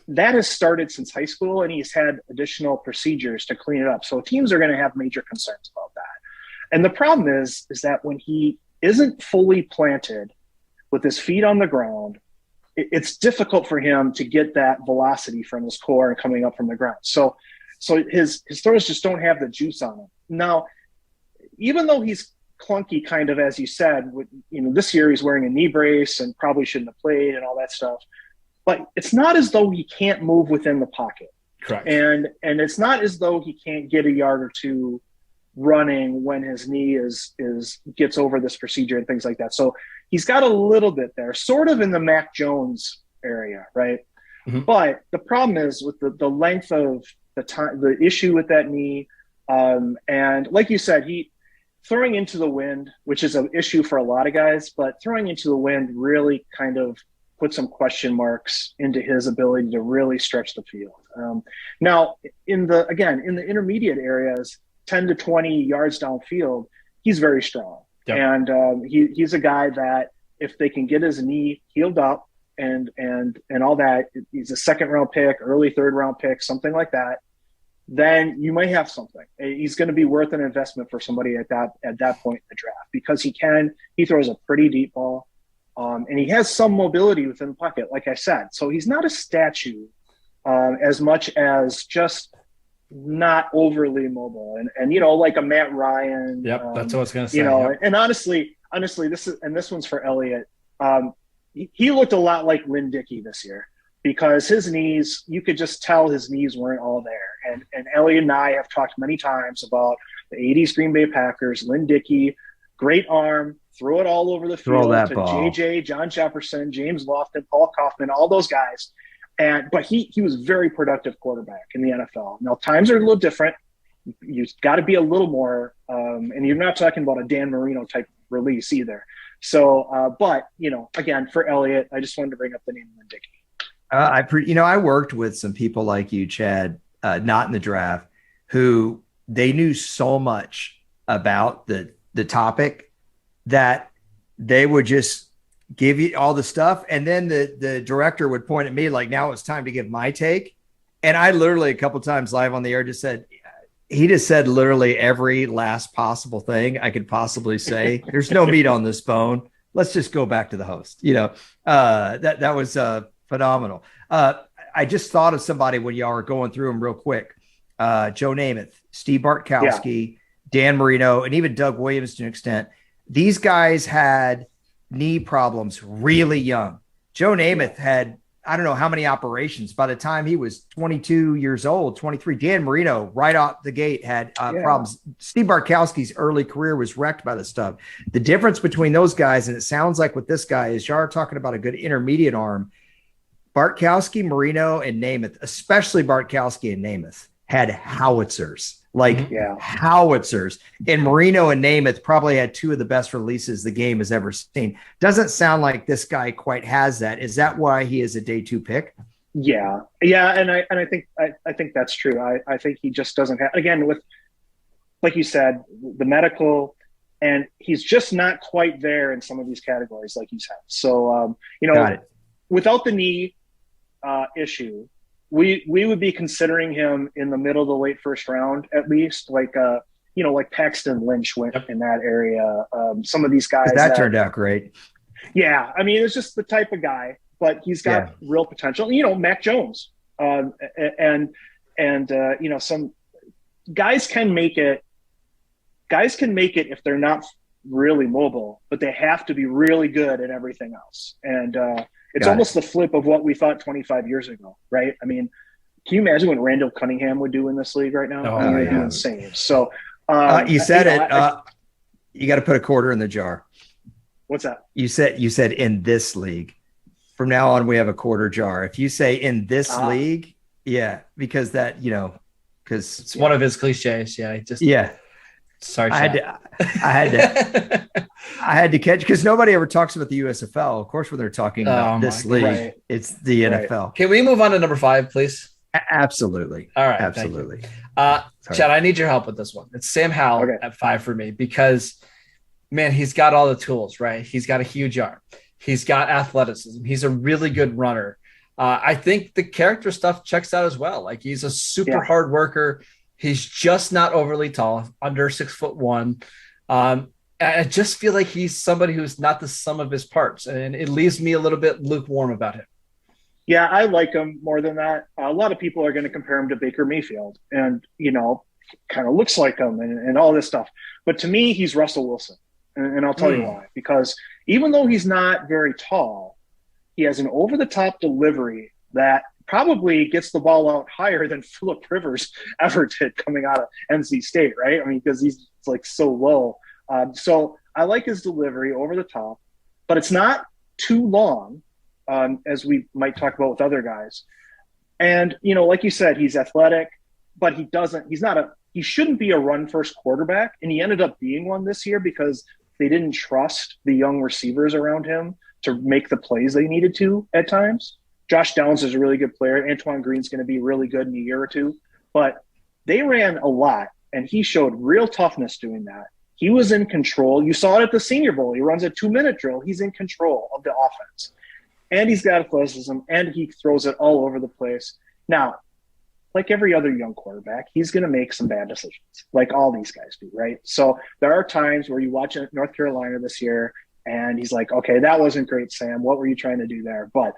that has started since high school, and he's had additional procedures to clean it up. So teams are going to have major concerns about that. And the problem is that when he isn't fully planted with his feet on the ground, it's difficult for him to get that velocity from his core and coming up from the ground. So his throws just don't have the juice on them. Now, even though he's clunky, kind of, as you said, this year he's wearing a knee brace and probably shouldn't have played and all that stuff. But it's not as though he can't move within the pocket. Correct. And it's not as though he can't get a yard or 2 running when his knee gets over this procedure and things like that. So he's got a little bit there, sort of in the Mac Jones area, right? Mm-hmm. But the problem is with the length of the time, the issue with that knee, and like you said, he throwing into the wind, which is an issue for a lot of guys, but throwing into the wind really kind of put some question marks into his ability to really stretch the field. Now, in the intermediate areas, 10 to 20 yards downfield, he's very strong. Yep. And he's a guy that if they can get his knee healed up and all that, he's a second-round pick, early third-round pick, something like that, then you might have something. He's going to be worth an investment for somebody at that point in the draft because he throws a pretty deep ball. And he has some mobility within the pocket, like I said. So he's not a statue as much as just not overly mobile. And like a Matt Ryan. Yep, that's what I was going to say. Yep. And honestly, this one's for Elliot. He looked a lot like Lynn Dickey this year because his knees, you could just tell his knees weren't all there. And Elliot and I have talked many times about the 80s Green Bay Packers, Lynn Dickey, great arm, throw it all over the field to ball. JJ, John Jefferson, James Lofton, Paul Kaufman, all those guys. But he was very productive quarterback in the NFL. Now, times are a little different. You've got to be a little more, and you're not talking about a Dan Marino type release either. So, but, again, for Elliot, I just wanted to bring up the name Lynn Dickey. I worked with some people like you, Chad, not in the draft, who they knew so much about the topic that they would just give you all the stuff. And then the director would point at me like, now it's time to give my take. And I literally a couple of times live on the air he just said literally every last possible thing I could possibly say. There's no meat on this bone. Let's just go back to the host. That was phenomenal. I just thought of somebody when y'all were going through them real quick. Joe Namath, Steve Bartkowski, Dan Marino, and even Doug Williams to an extent. These guys had knee problems really young. Joe Namath had, I don't know how many operations. By the time he was 22 years old, 23, Dan Marino right off the gate had problems. Steve Bartkowski's early career was wrecked by this stuff. The difference between those guys, and it sounds like with this guy, is y'all are talking about a good intermediate arm. Bartkowski, Marino, and Namath, especially Bartkowski and Namath, had howitzers. Howitzers. And Marino and Namath probably had two of the best releases the game has ever seen. Doesn't sound like this guy quite has that. Is that why he is a day 2 pick? Yeah. And I think that's true. I think he just doesn't have, again, with, like you said, the medical, and he's just not quite there in some of these categories, like you said. So, without the knee issue, we would be considering him in the middle to late first round, at least, like Paxton Lynch went in that area. Some of these guys that turned out great. Yeah. I mean, it's just the type of guy, but he's got real potential. Mac Jones, and some guys can make it. Guys can make it if they're not really mobile, but they have to be really good at everything else. And, it's almost the flip of what we thought 25 years ago, right? I mean, can you imagine what Randall Cunningham would do in this league right now? It'd be insane. So you said you got to put a quarter in the jar. What's that? You said in this league. From now on, we have a quarter jar. If you say in this league, because that, because it's one of his cliches. Sorry, I had to catch, because nobody ever talks about the USFL. Of course, when they're talking about this league, it's the NFL. Can we move on to number 5, please? Absolutely. All right. Absolutely. Chad, I need your help with this one. It's Sam Howell at 5 for me because, man, he's got all the tools, right? He's got a huge arm. He's got athleticism. He's a really good runner. I think the character stuff checks out as well. Like, he's a super hard worker. He's just not overly tall, under 6'1". I just feel like he's somebody who's not the sum of his parts, and it leaves me a little bit lukewarm about him. Yeah, I like him more than that. A lot of people are going to compare him to Baker Mayfield, and kind of looks like him and all this stuff. But to me, he's Russell Wilson, and I'll tell you why. Because even though he's not very tall, he has an over-the-top delivery that probably gets the ball out higher than Phillip Rivers ever did coming out of NC State, right? I mean, because he's like so low. So I like his delivery over the top, but it's not too long, as we might talk about with other guys. And, like you said, he's athletic, but he shouldn't be a run first quarterback. And he ended up being one this year because they didn't trust the young receivers around him to make the plays they needed to at times. Josh Downs is a really good player. Antoine Green's going to be really good in a year or two. But they ran a lot, and he showed real toughness doing that. He was in control. You saw it at the Senior Bowl. He runs a 2-minute drill. He's in control of the offense. And he's got athleticism, and he throws it all over the place. Now, like every other young quarterback, he's going to make some bad decisions, like all these guys do, right? So there are times where you watch North Carolina this year, and he's like, okay, that wasn't great, Sam. What were you trying to do there? But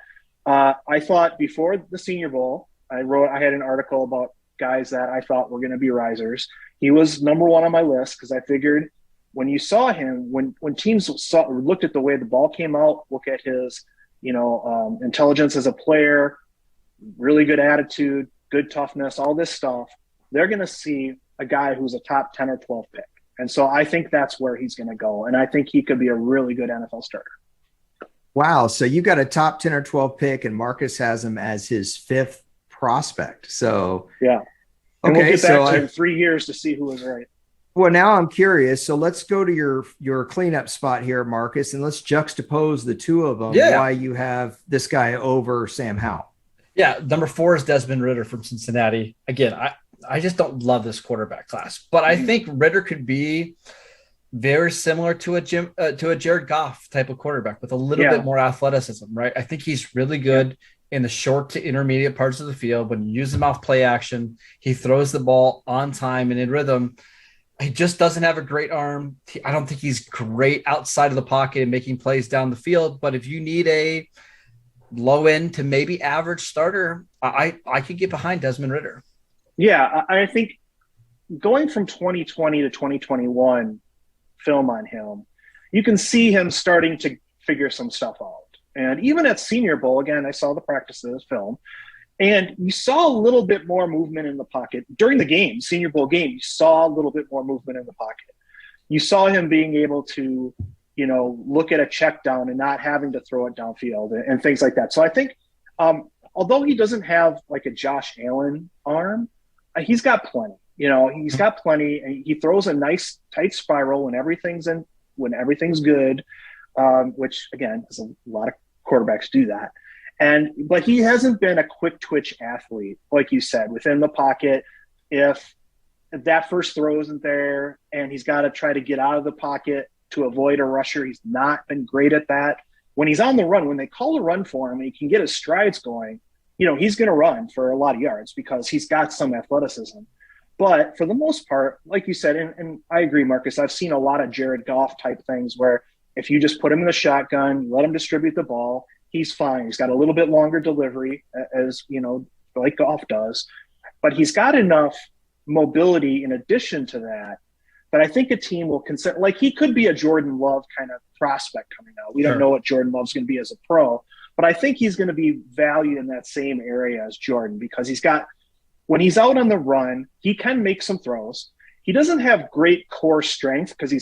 I thought before the Senior Bowl, I had an article about guys that I thought were going to be risers. He was number one on my list because I figured when you saw him, when teams looked at the way the ball came out, look at his, intelligence as a player, really good attitude, good toughness, all this stuff, they're going to see a guy who's a top 10 or 12 pick. And so I think that's where he's going to go. And I think he could be a really good NFL starter. Wow. So you got a top 10 or 12 pick, and Marcus has him as his 5th prospect. So, yeah. And okay. We'll get back to in 3 years to see who was right. Well, now I'm curious. So let's go to your cleanup spot here, Marcus, and let's juxtapose the two of them. Yeah. Why you have this guy over Sam Howell. Yeah. Number 4 is Desmond Ritter from Cincinnati. Again, I just don't love this quarterback class, but I think Ritter could be very similar to a Jared Goff type of quarterback with a little bit more athleticism, right? I think he's really good in the short to intermediate parts of the field. When you use him off play action, he throws the ball on time and in rhythm. He just doesn't have a great arm. I don't think he's great outside of the pocket and making plays down the field. But if you need a low end to maybe average starter, I could get behind Desmond Ritter. Yeah, I think going from 2020 to 2021 film on him, you can see him starting to figure some stuff out. And even at Senior Bowl, again, I saw the practices film, and you saw a little bit more movement in the pocket. During the game, Senior Bowl game, you saw a little bit more movement in the pocket. You saw him being able to, look at a check down and not having to throw it downfield and things like that. So I think although he doesn't have like a Josh Allen arm, he's got plenty. He's got plenty, and he throws a nice tight spiral when everything's good, which again, is a lot of quarterbacks do that. But he hasn't been a quick twitch athlete, like you said, within the pocket. If that first throw isn't there and he's got to try to get out of the pocket to avoid a rusher, he's not been great at that. When he's on the run, when they call a run for him and he can get his strides going, he's going to run for a lot of yards because he's got some athleticism. But for the most part, like you said, and I agree, Marcus, I've seen a lot of Jared Goff type things where if you just put him in the shotgun, you let him distribute the ball, he's fine. He's got a little bit longer delivery, as like Goff does, but he's got enough mobility in addition to that. But I think a team will consider, like, he could be a Jordan Love kind of prospect coming out. We don't know what Jordan Love's going to be as a pro, but I think he's going to be valued in that same area as Jordan because when he's out on the run, he can make some throws. He doesn't have great core strength because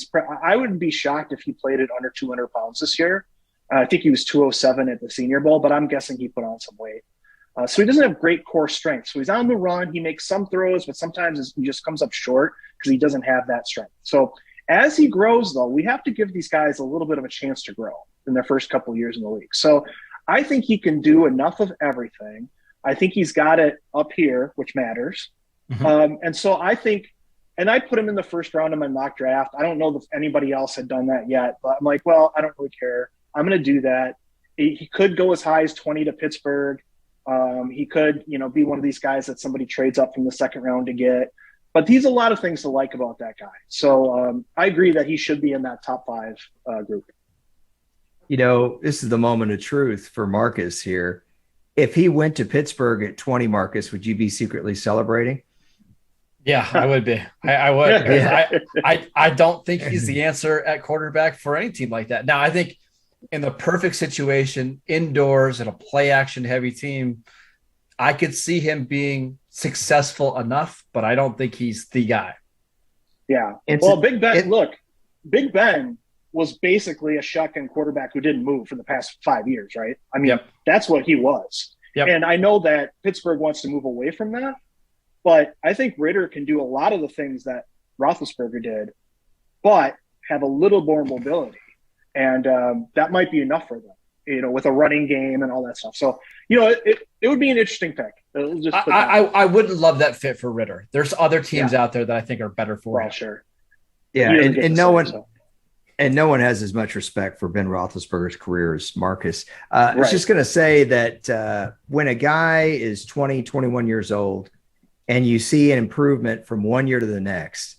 I wouldn't be shocked if he played at under 200 pounds this year. I think he was 207 at the Senior Bowl, but I'm guessing he put on some weight. So he doesn't have great core strength. So he's on the run. He makes some throws, but sometimes he just comes up short because he doesn't have that strength. So as he grows, though, we have to give these guys a little bit of a chance to grow in their first couple of years in the league. So I think he can do enough of everything. I think he's got it up here, which matters. Mm-hmm. And so I think – and I put him in the first round of my mock draft. I don't know if anybody else had done that yet, but I'm like, well, I don't really care. I'm going to do that. He could go as high as 20 to Pittsburgh. He could, be one of these guys that somebody trades up from the second round to get. But he's a lot of things to like about that guy. So I agree that he should be in that top 5 group. This is the moment of truth for Marcus here. If he went to Pittsburgh at 20, Marcus, would you be secretly celebrating? Yeah, I would be. I would. I don't think he's the answer at quarterback for any team like that. Now, I think in the perfect situation, indoors, in a play action heavy team, I could see him being successful enough, but I don't think he's the guy. Yeah. Big Ben was basically a shotgun quarterback who didn't move for the past 5 years, right? I mean, That's what he was. Yep. And I know that Pittsburgh wants to move away from that, but I think Ritter can do a lot of the things that Roethlisberger did, but have a little more mobility. And that might be enough for them. with a running game and all that stuff. So, it would be an interesting pick. I wouldn't love that fit for Ritter. There's other teams out there that I think are better for him. Sure. Yeah, and no one has as much respect for Ben Roethlisberger's career as Marcus. I was just going to say that when a guy is 20, 21 years old and you see an improvement from one year to the next,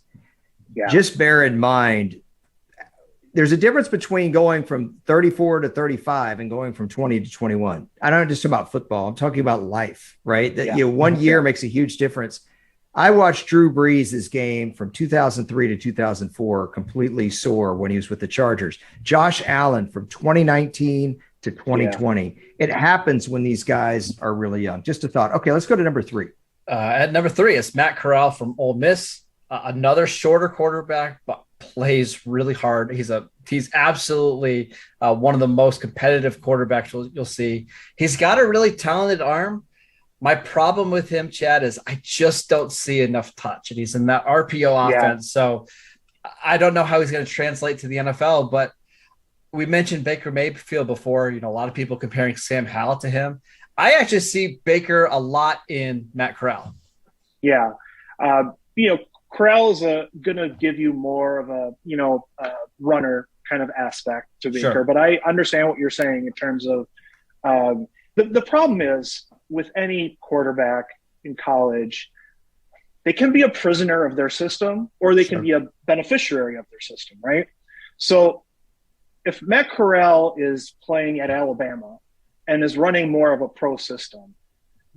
just bear in mind, there's a difference between going from 34 to 35 and going from 20 to 21. I don't just about football. I'm talking about life, right? That 1 year makes a huge difference. I watched Drew Brees' game from 2003 to 2004 completely soar when he was with the Chargers. Josh Allen from 2019 to 2020. Yeah. It happens when these guys are really young. Just a thought. Okay, let's go to number 3. At number 3, it's Matt Corral from Ole Miss. Another shorter quarterback, but plays really hard. He's absolutely one of the most competitive quarterbacks you'll see. He's got a really talented arm. My problem with him, Chad, is I just don't see enough touch, and he's in that RPO offense. So I don't know how he's going to translate to the NFL, but we mentioned Baker Mayfield before, a lot of people comparing Sam Howell to him. I actually see Baker a lot in Matt Corral. Yeah. Corral is going to give you more of a, runner kind of aspect to Baker, sure. But I understand what you're saying in terms of the problem is with any quarterback in college, they can be a prisoner of their system or they can be a beneficiary of their system, right? So if Matt Corral is playing at Alabama and is running more of a pro system,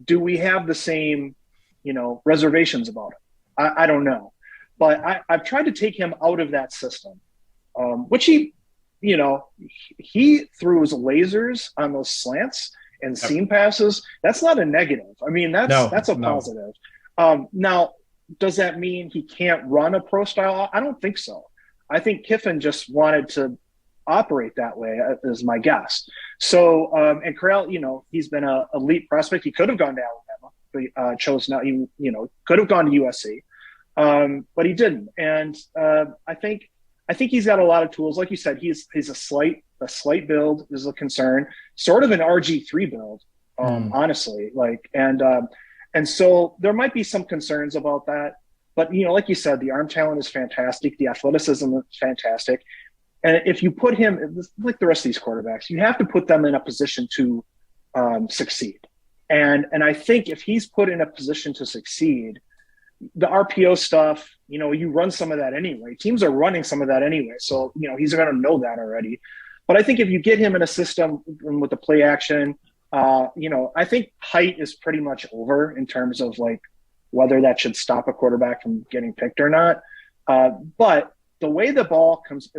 do we have the same, reservations about it? I don't know. But I've tried to take him out of that system, which he threw his lasers on those slants and seam passes. That's not a negative. I mean, that's a positive. Now, does that mean he can't run a pro style? I don't think so. I think Kiffin just wanted to operate that way, is my guess. So, and Corral, he's been an elite prospect. He could have gone to Alabama, but chose not. He, could have gone to USC, but he didn't. And I think he's got a lot of tools. Like you said, he's a slight build is a concern, sort of an RG3 build, honestly. And so there might be some concerns about that. But, like you said, the arm talent is fantastic. The athleticism is fantastic. And if you put him, like the rest of these quarterbacks, you have to put them in a position to succeed. And I think if he's put in a position to succeed, the RPO stuff, you run some of that anyway. Teams are running some of that anyway. So, he's going to know that already. But I think if you get him in a system with the play action, I think height is pretty much over in terms of whether that should stop a quarterback from getting picked or not. But the way the ball comes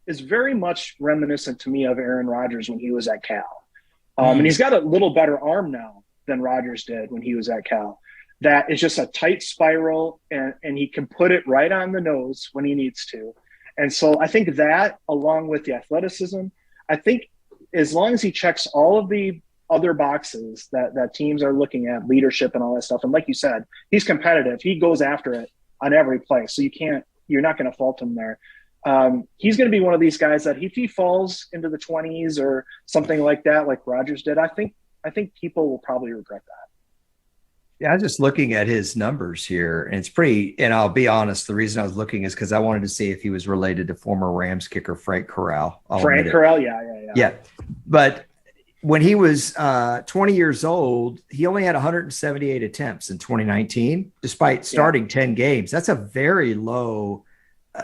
is very much reminiscent to me of Aaron Rodgers when he was at Cal. And he's got a little better arm now than Rodgers did when he was at Cal. That is just a tight spiral, and he can put it right on the nose when he needs to. And so I think that, along with the athleticism, I think as long as he checks all of the other boxes that teams are looking at, leadership and all that stuff, and like you said, he's competitive. He goes after it on every play, so you're not going to fault him there. He's going to be one of these guys that if he falls into the 20s or something like that, like Rodgers did, I think people will probably regret that. Yeah, I was just looking at his numbers here, and it's pretty, and I'll be honest, the reason I was looking is because I wanted to see if he was related to former Rams kicker Frank Corral. Frank Corral, yeah. But when he was 20 years old, he only had 178 attempts in 2019, despite starting 10 games. That's a very low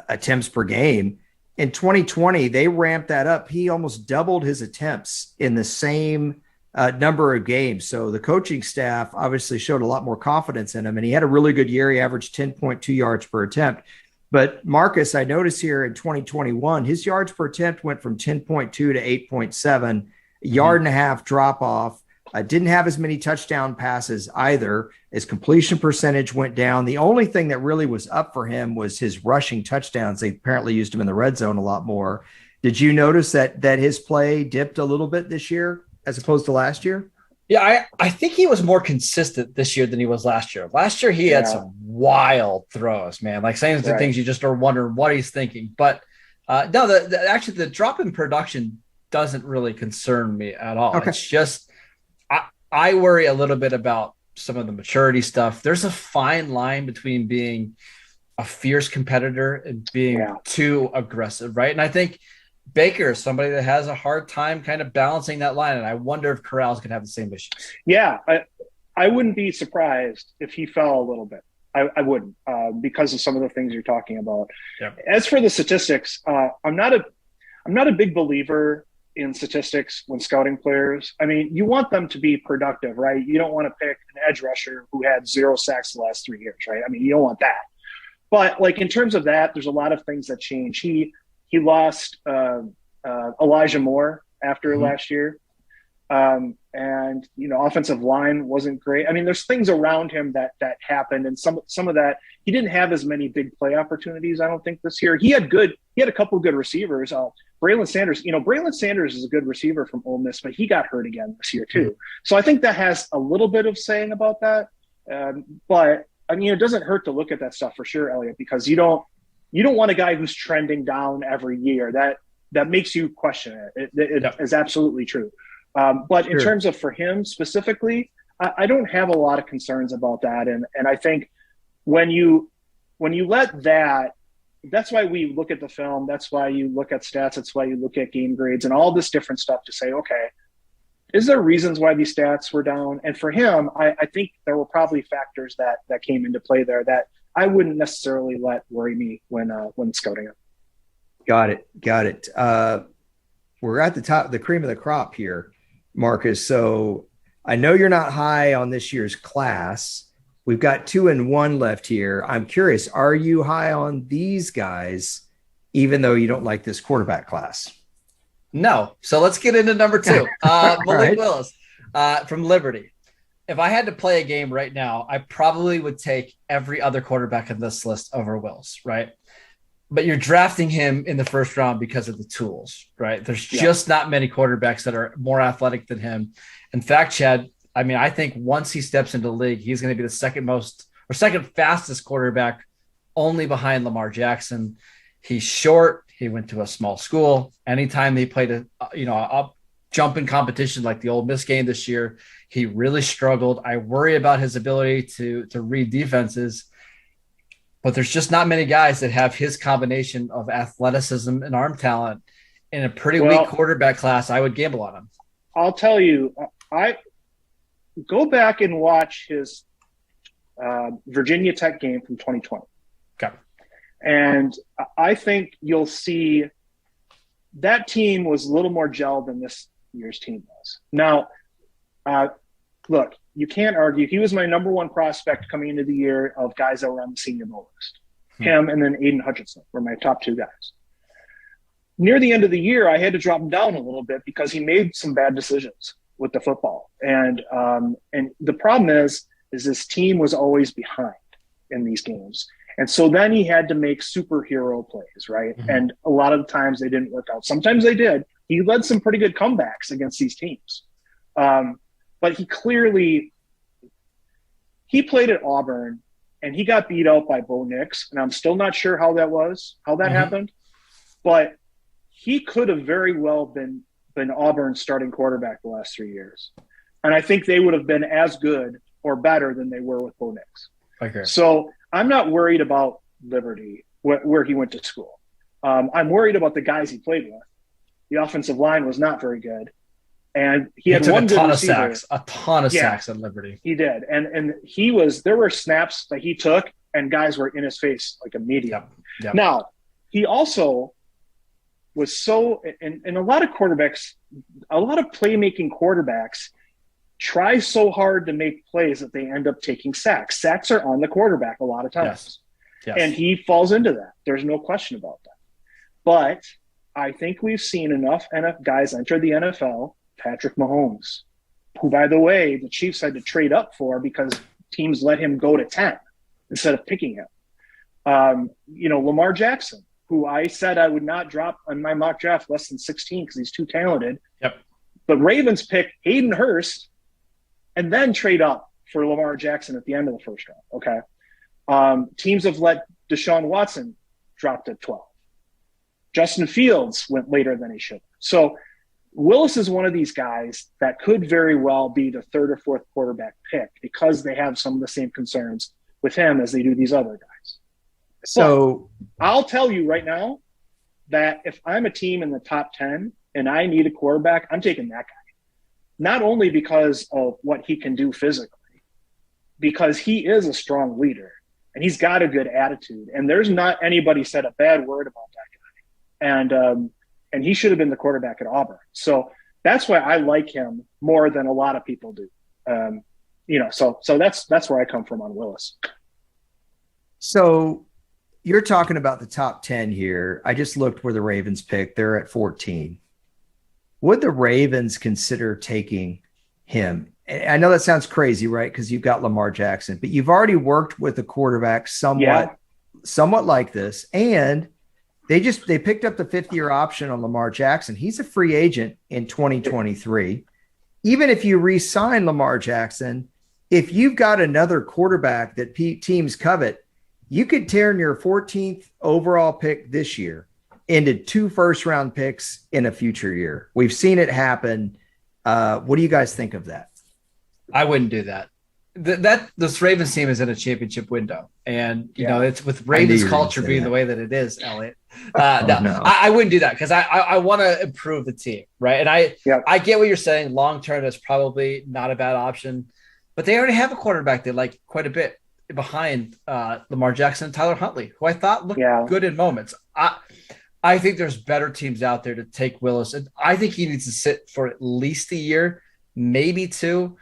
attempts per game. In 2020, they ramped that up. He almost doubled his attempts in the same number of games. So the coaching staff obviously showed a lot more confidence in him, and he had a really good year. He averaged 10.2 yards per attempt. But Marcus, I noticed here in 2021, his yards per attempt went from 10.2 to 8.7, yard and a half drop off. Didn't have as many touchdown passes either. His completion percentage went down. The only thing that really was up for him was his rushing touchdowns. They apparently used him in the red zone a lot more. Did you notice that his play dipped a little bit this year as opposed to last year? Yeah, I think he was more consistent this year than he was last year. Last year, he had some wild throws, man. Like saying the things you just are wondering what he's thinking. But no, actually the drop in production doesn't really concern me at all. Okay. It's just I worry a little bit about some of the maturity stuff. There's a fine line between being a fierce competitor and being too aggressive, right? And I think Baker is somebody that has a hard time kind of balancing that line, and I wonder if Corral's going to have the same issues. Yeah, I wouldn't be surprised if he fell a little bit. I wouldn't because of some of the things you're talking about. Yep. As for the statistics, I'm not a big believer in statistics when scouting players. I mean, you want them to be productive, right? You don't want to pick an edge rusher who had 0 sacks the last 3 years, right? I mean, you don't want that. But like in terms of that, there's a lot of things that change. He lost Elijah Moore after last year. And, offensive line wasn't great. I mean, there's things around him that happened. And some of that, he didn't have as many big play opportunities, I don't think, this year. He had a couple of good receivers. Braylon Sanders is a good receiver from Ole Miss, but he got hurt again this year too. So I think that has a little bit of saying about that. But I mean, it doesn't hurt to look at that stuff for sure, Elliot, because you don't want a guy who's trending down every year. That makes you question it. It is absolutely true. But in terms of for him specifically, I don't have a lot of concerns about that. And I think when you let that's why we look at the film. That's why you look at stats. That's why you look at game grades and all this different stuff to say, okay, is there reasons why these stats were down? And for him, I think there were probably factors that came into play there that I wouldn't necessarily let worry me when scouting him. Got it. We're at the top, the cream of the crop here, Marcus. So I know you're not high on this year's class. We've got 2 and 1 left here. I'm curious, are you high on these guys, even though you don't like this quarterback class? No. So let's get into number 2. Malik Willis from Liberty. If I had to play a game right now, I probably would take every other quarterback in this list over Willis, right? But you're drafting him in the first round because of the tools, right? There's just not many quarterbacks that are more athletic than him. In fact, Chad, I mean, I think once he steps into the league, he's going to be the second fastest quarterback, only behind Lamar Jackson. He's short. He went to a small school. Anytime they played a jumping competition like the Ole Miss game this year, he really struggled. I worry about his ability to read defenses, but there's just not many guys that have his combination of athleticism and arm talent in a pretty weak quarterback class. I would gamble on him. I'll tell you, I go back and watch his Virginia Tech game from 2020. Okay. And I think you'll see that team was a little more gelled than this year's team was. Now, look, you can't argue. He was my number 1 prospect coming into the year of guys that were on the Senior Bowl list. Him and then Aiden Hutchinson were my top 2 guys. Near the end of the year, I had to drop him down a little bit because he made some bad decisions with the football. And the problem is his team was always behind in these games. And so then he had to make superhero plays, right? Mm-hmm. And a lot of the times they didn't work out. Sometimes they did. He led some pretty good comebacks against these teams. But he played at Auburn and he got beat out by Bo Nix. And I'm still not sure how that happened. But he could have very well been Auburn's starting quarterback the last 3 years. And I think they would have been as good or better than they were with Bo Nix. Okay. So I'm not worried about Liberty, where he went to school. I'm worried about the guys he played with. The offensive line was not very good. And he had one good receiver. A ton of sacks at Liberty. He did. And there were snaps that he took and guys were in his face like immediately. Yep. Now, he also was and a lot of quarterbacks, a lot of playmaking quarterbacks try so hard to make plays that they end up taking sacks. Sacks are on the quarterback a lot of times. Yes. And he falls into that. There's no question about that. But I think we've seen enough guys enter the NFL. Patrick Mahomes, who, by the way, the Chiefs had to trade up for because teams let him go to 10 instead of picking him. Lamar Jackson, who I said I would not drop on my mock draft less than 16 because he's too talented. Yep. But Ravens pick Hayden Hurst and then trade up for Lamar Jackson at the end of the first round. Okay. Teams have let Deshaun Watson drop to 12. Justin Fields went later than he should. So Willis is one of these guys that could very well be the third or fourth quarterback pick because they have some of the same concerns with him as they do these other guys. So but I'll tell you right now that if I'm a team in the top 10 and I need a quarterback, I'm taking that guy. Not only because of what he can do physically, because he is a strong leader and he's got a good attitude. And there's not anybody said a bad word about that guy. And he should have been the quarterback at Auburn. So that's why I like him more than a lot of people do. So that's where I come from on Willis. So you're talking about the top 10 here. I just looked where the Ravens picked. They're at 14. Would the Ravens consider taking him? I know that sounds crazy, right? Because you've got Lamar Jackson, but you've already worked with a quarterback somewhat like this. And they picked up the 5th-year option on Lamar Jackson. He's a free agent in 2023. Even if you re-sign Lamar Jackson, if you've got another quarterback that teams covet, you could turn your 14th overall pick this year into 2 first-round picks in a future year. We've seen it happen. What do you guys think of that? I wouldn't do that. This Ravens team is in a championship window, and you know it's with Ravens culture being the way that it is, Elliot. I wouldn't do that because I want to improve the team, right? And I get what you're saying. Long term, that's probably not a bad option, but they already have a quarterback they like quite a bit behind Lamar Jackson and Tyler Huntley, who I thought looked good in moments. I think there's better teams out there to take Willis, and I think he needs to sit for at least a year, maybe 2.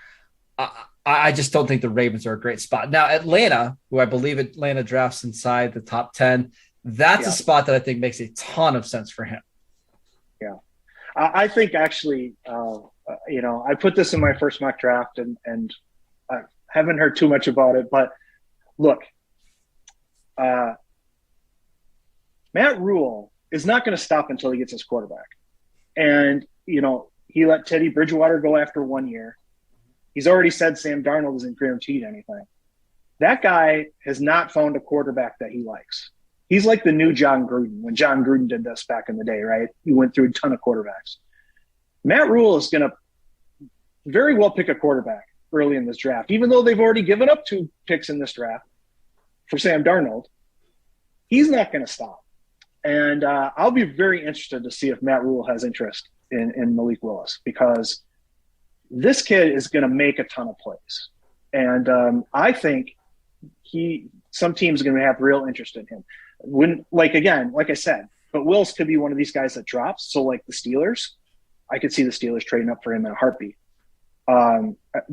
I just don't think the Ravens are a great spot. Now, Atlanta, who I believe Atlanta drafts inside the top 10, that's a spot that I think makes a ton of sense for him. Yeah. I think actually, I put this in my first mock draft and I haven't heard too much about it, but look, Matt Rule is not going to stop until he gets his quarterback. And, he let Teddy Bridgewater go after 1 year. He's already said Sam Darnold isn't guaranteed anything. That guy has not found a quarterback that he likes. He's like the new John Gruden when John Gruden did this back in the day, right? He went through a ton of quarterbacks. Matt Rule is going to very well pick a quarterback early in this draft, even though they've already given up 2 picks in this draft for Sam Darnold. He's not going to stop. And I'll be very interested to see if Matt Rule has interest in Malik Willis, because this kid is going to make a ton of plays. And I think some teams are going to have real interest in him. Like I said, but Willis could be one of these guys that drops. So like the Steelers, I could see the Steelers trading up for him in a heartbeat.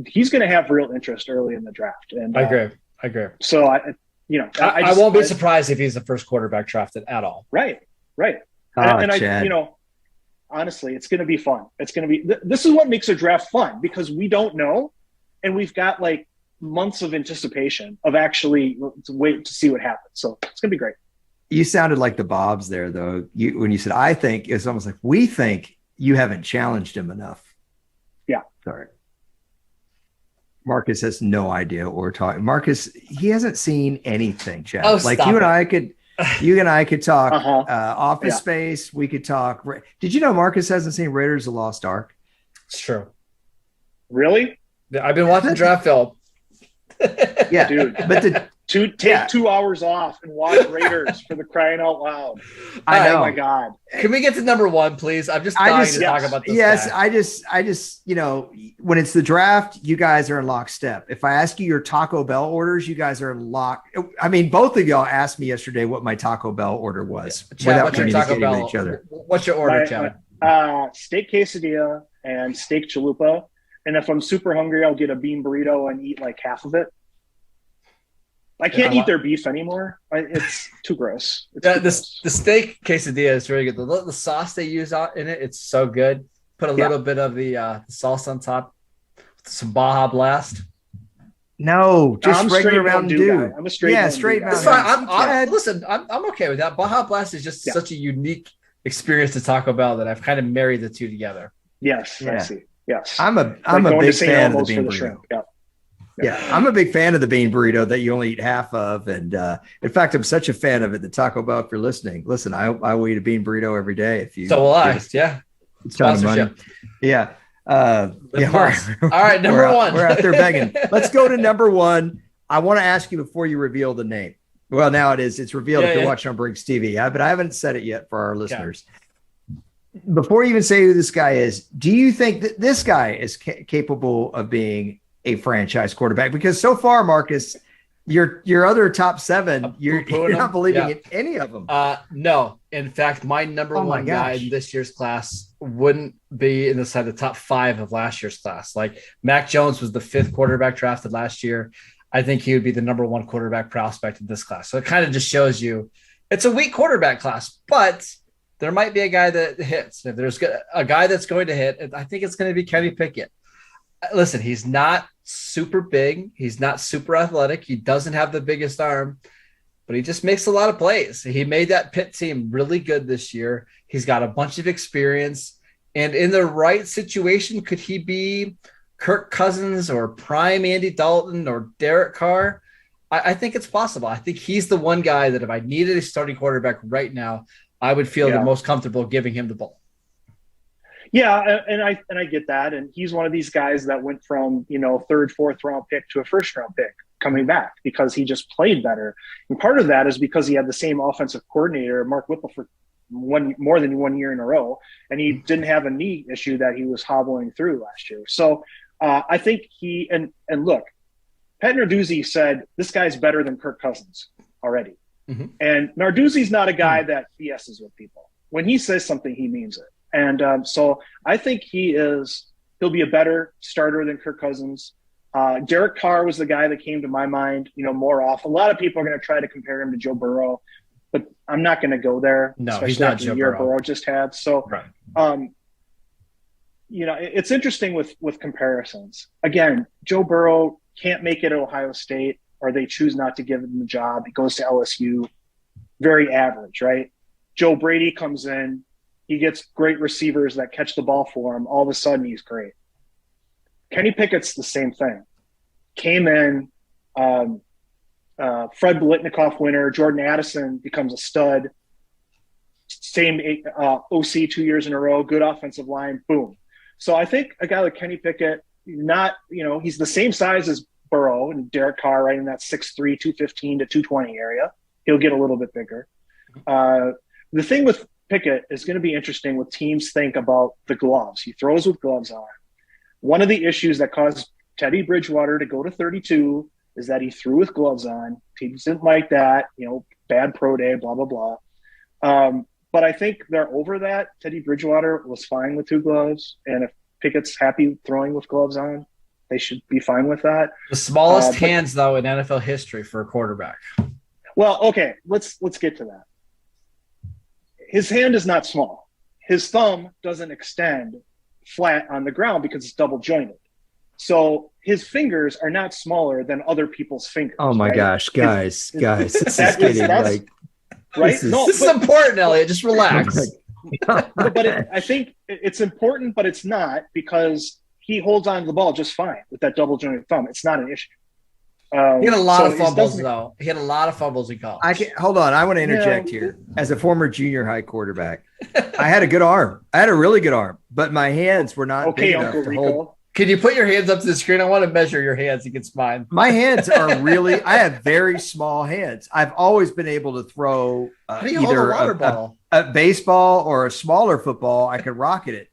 He's going to have real interest early in the draft. And I agree. So I won't be surprised if he's the first quarterback drafted at all. Right. Chad. Honestly, it's going to be fun. It's going to be, this is what makes a draft fun, because we don't know. And we've got like months of anticipation of actually wait to see what happens. So it's going to be great. You sounded like the Bobs there, though. When you said, I think, it's almost like we think you haven't challenged him enough. Yeah. Sorry. Marcus has no idea what we're talking. Marcus, he hasn't seen anything, Chad. You and I could talk Office Space. We could talk. Did you know Marcus hasn't seen Raiders of the Lost Ark? It's true. Really? I've been watching draft film. Yeah, dude. But take 2 hours off and watch Raiders for the crying out loud. I know. Oh my God. Can we get to number 1, please? I'm just dying to talk about this. Yes, guy. I just, when it's the draft, you guys are in lockstep. If I ask you your Taco Bell orders, you guys are in lock. I mean, both of y'all asked me yesterday what my Taco Bell order was. Chad, what's your Taco Bell? With each other. What's your order, Chad? Steak quesadilla and steak chalupa. And if I'm super hungry, I'll get a bean burrito and eat like half of it. I can't eat their beef anymore. It's too gross. The steak quesadilla is really good. The sauce they use in it, it's so good. Put a little bit of the sauce on top. Some Baja Blast. No, just regular Mountain Dew. I'm a straight Mountain Dew. I'm okay with that. Baja Blast is just such a unique experience to Taco Bell that I've kind of married the two together. Yes, I see. Yes, I'm a big fan of the bean burrito. Yeah, I'm a big fan of the bean burrito that you only eat half of. And in fact, I'm such a fan of it that Taco Bell, if you're listening, I will eat a bean burrito every day. So will I. Yeah. a ton of money. Yeah. All right, number one. We're out there begging. Let's go to number one. I want to ask you before you reveal the name. Well, now it's revealed if you're watching on Briggs TV. But I haven't said it yet for our listeners. Before you even say who this guy is, do you think that this guy is capable of being a franchise quarterback? Because so far, Marcus, your other top seven, you're not believing in any of them. No. In fact, my number one guy in this year's class wouldn't be inside the top 5 of last year's class. Like Mac Jones was the 5th quarterback drafted last year. I think he would be the number 1 quarterback prospect in this class. So it kind of just shows you it's a weak quarterback class, but there might be a guy that hits. If there's a guy that's going to hit, I think it's going to be Kenny Pickett. Listen, he's not super big. He's not super athletic. He doesn't have the biggest arm, but he just makes a lot of plays. He made that Pitt team really good this year. He's got a bunch of experience. And in the right situation, could he be Kirk Cousins or prime Andy Dalton or Derek Carr? I think it's possible. I think he's the one guy that if I needed a starting quarterback right now, I would feel the most comfortable giving him the ball. Yeah, and I get that. And he's one of these guys that went from, 3rd, 4th round pick to a 1st round pick coming back because he just played better. And part of that is because he had the same offensive coordinator, Mark Whipple, for more than 1 year in a row. And he didn't have a knee issue that he was hobbling through last year. So I think and look, Pat Narduzzi said, this guy's better than Kirk Cousins already. Mm-hmm. And Narduzzi's not a guy that BS's with people. When he says something, he means it. And so I think he'll be a better starter than Kirk Cousins. Derek Carr was the guy that came to my mind, more off. A lot of people are going to try to compare him to Joe Burrow, but I'm not going to go there. No, he's not Joe Burrow just had. So, right. It's interesting with comparisons. Again, Joe Burrow can't make it at Ohio State, or they choose not to give him the job. He goes to LSU, very average, right? Joe Brady comes in. He gets great receivers that catch the ball for him. All of a sudden, he's great. Kenny Pickett's the same thing. Came in, Fred Biletnikoff winner. Jordan Addison becomes a stud. Same OC 2 years in a row. Good offensive line. Boom. So I think a guy like Kenny Pickett, he's the same size as Burrow and Derek Carr, right in that 6'3", 215 to 220 area. He'll get a little bit bigger. The thing with Pickett is going to be interesting what teams think about the gloves. He throws with gloves on. One of the issues that caused Teddy Bridgewater to go to 32 is that he threw with gloves on. Teams didn't like that, bad pro day, blah, blah, blah. But I think they're over that. Teddy Bridgewater was fine with 2 gloves. And if Pickett's happy throwing with gloves on, they should be fine with that. The smallest hands, though, in NFL history for a quarterback. Well, okay, let's get to that. His hand is not small. His thumb doesn't extend flat on the ground because it's double jointed. So his fingers are not smaller than other people's fingers. Oh my gosh, guys, this is getting like right. This is important, Elliot. Just relax. I think it's important, but it's not because he holds on to the ball just fine with that double jointed thumb. It's not an issue. He had a lot of fumbles, though. He had a lot of fumbles in college. Hold on. I want to interject here. As a former junior high quarterback, I had a good arm. I had a really good arm, but my hands were not big enough to hold. Can you put your hands up to the screen? I want to measure your hands against mine. My hands are I have very small hands. I've always been able to throw either a baseball or a smaller football. I could rocket it.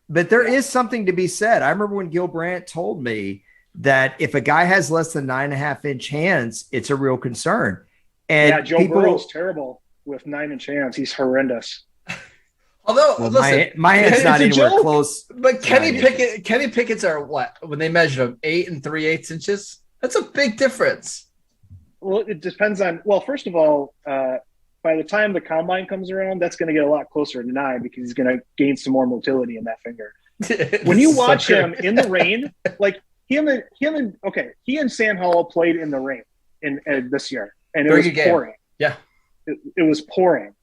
But there is something to be said. I remember when Gil Brandt told me that if a guy has less than 9.5-inch hands, it's a real concern. And Joe Burrow's terrible with 9-inch hands. He's horrendous. Although, listen, my hand's not anywhere close. But Kenny Pickett's are what? When they measure them, 8 3/8 inches? That's a big difference. Well, it depends on – well, first of all, by the time the combine comes around, that's going to get a lot closer to 9 because he's going to gain some more motility in that finger. When you watch him in the rain, like – he and Sam Howell played in the rain in this year, and it was pouring. Yeah, it was pouring.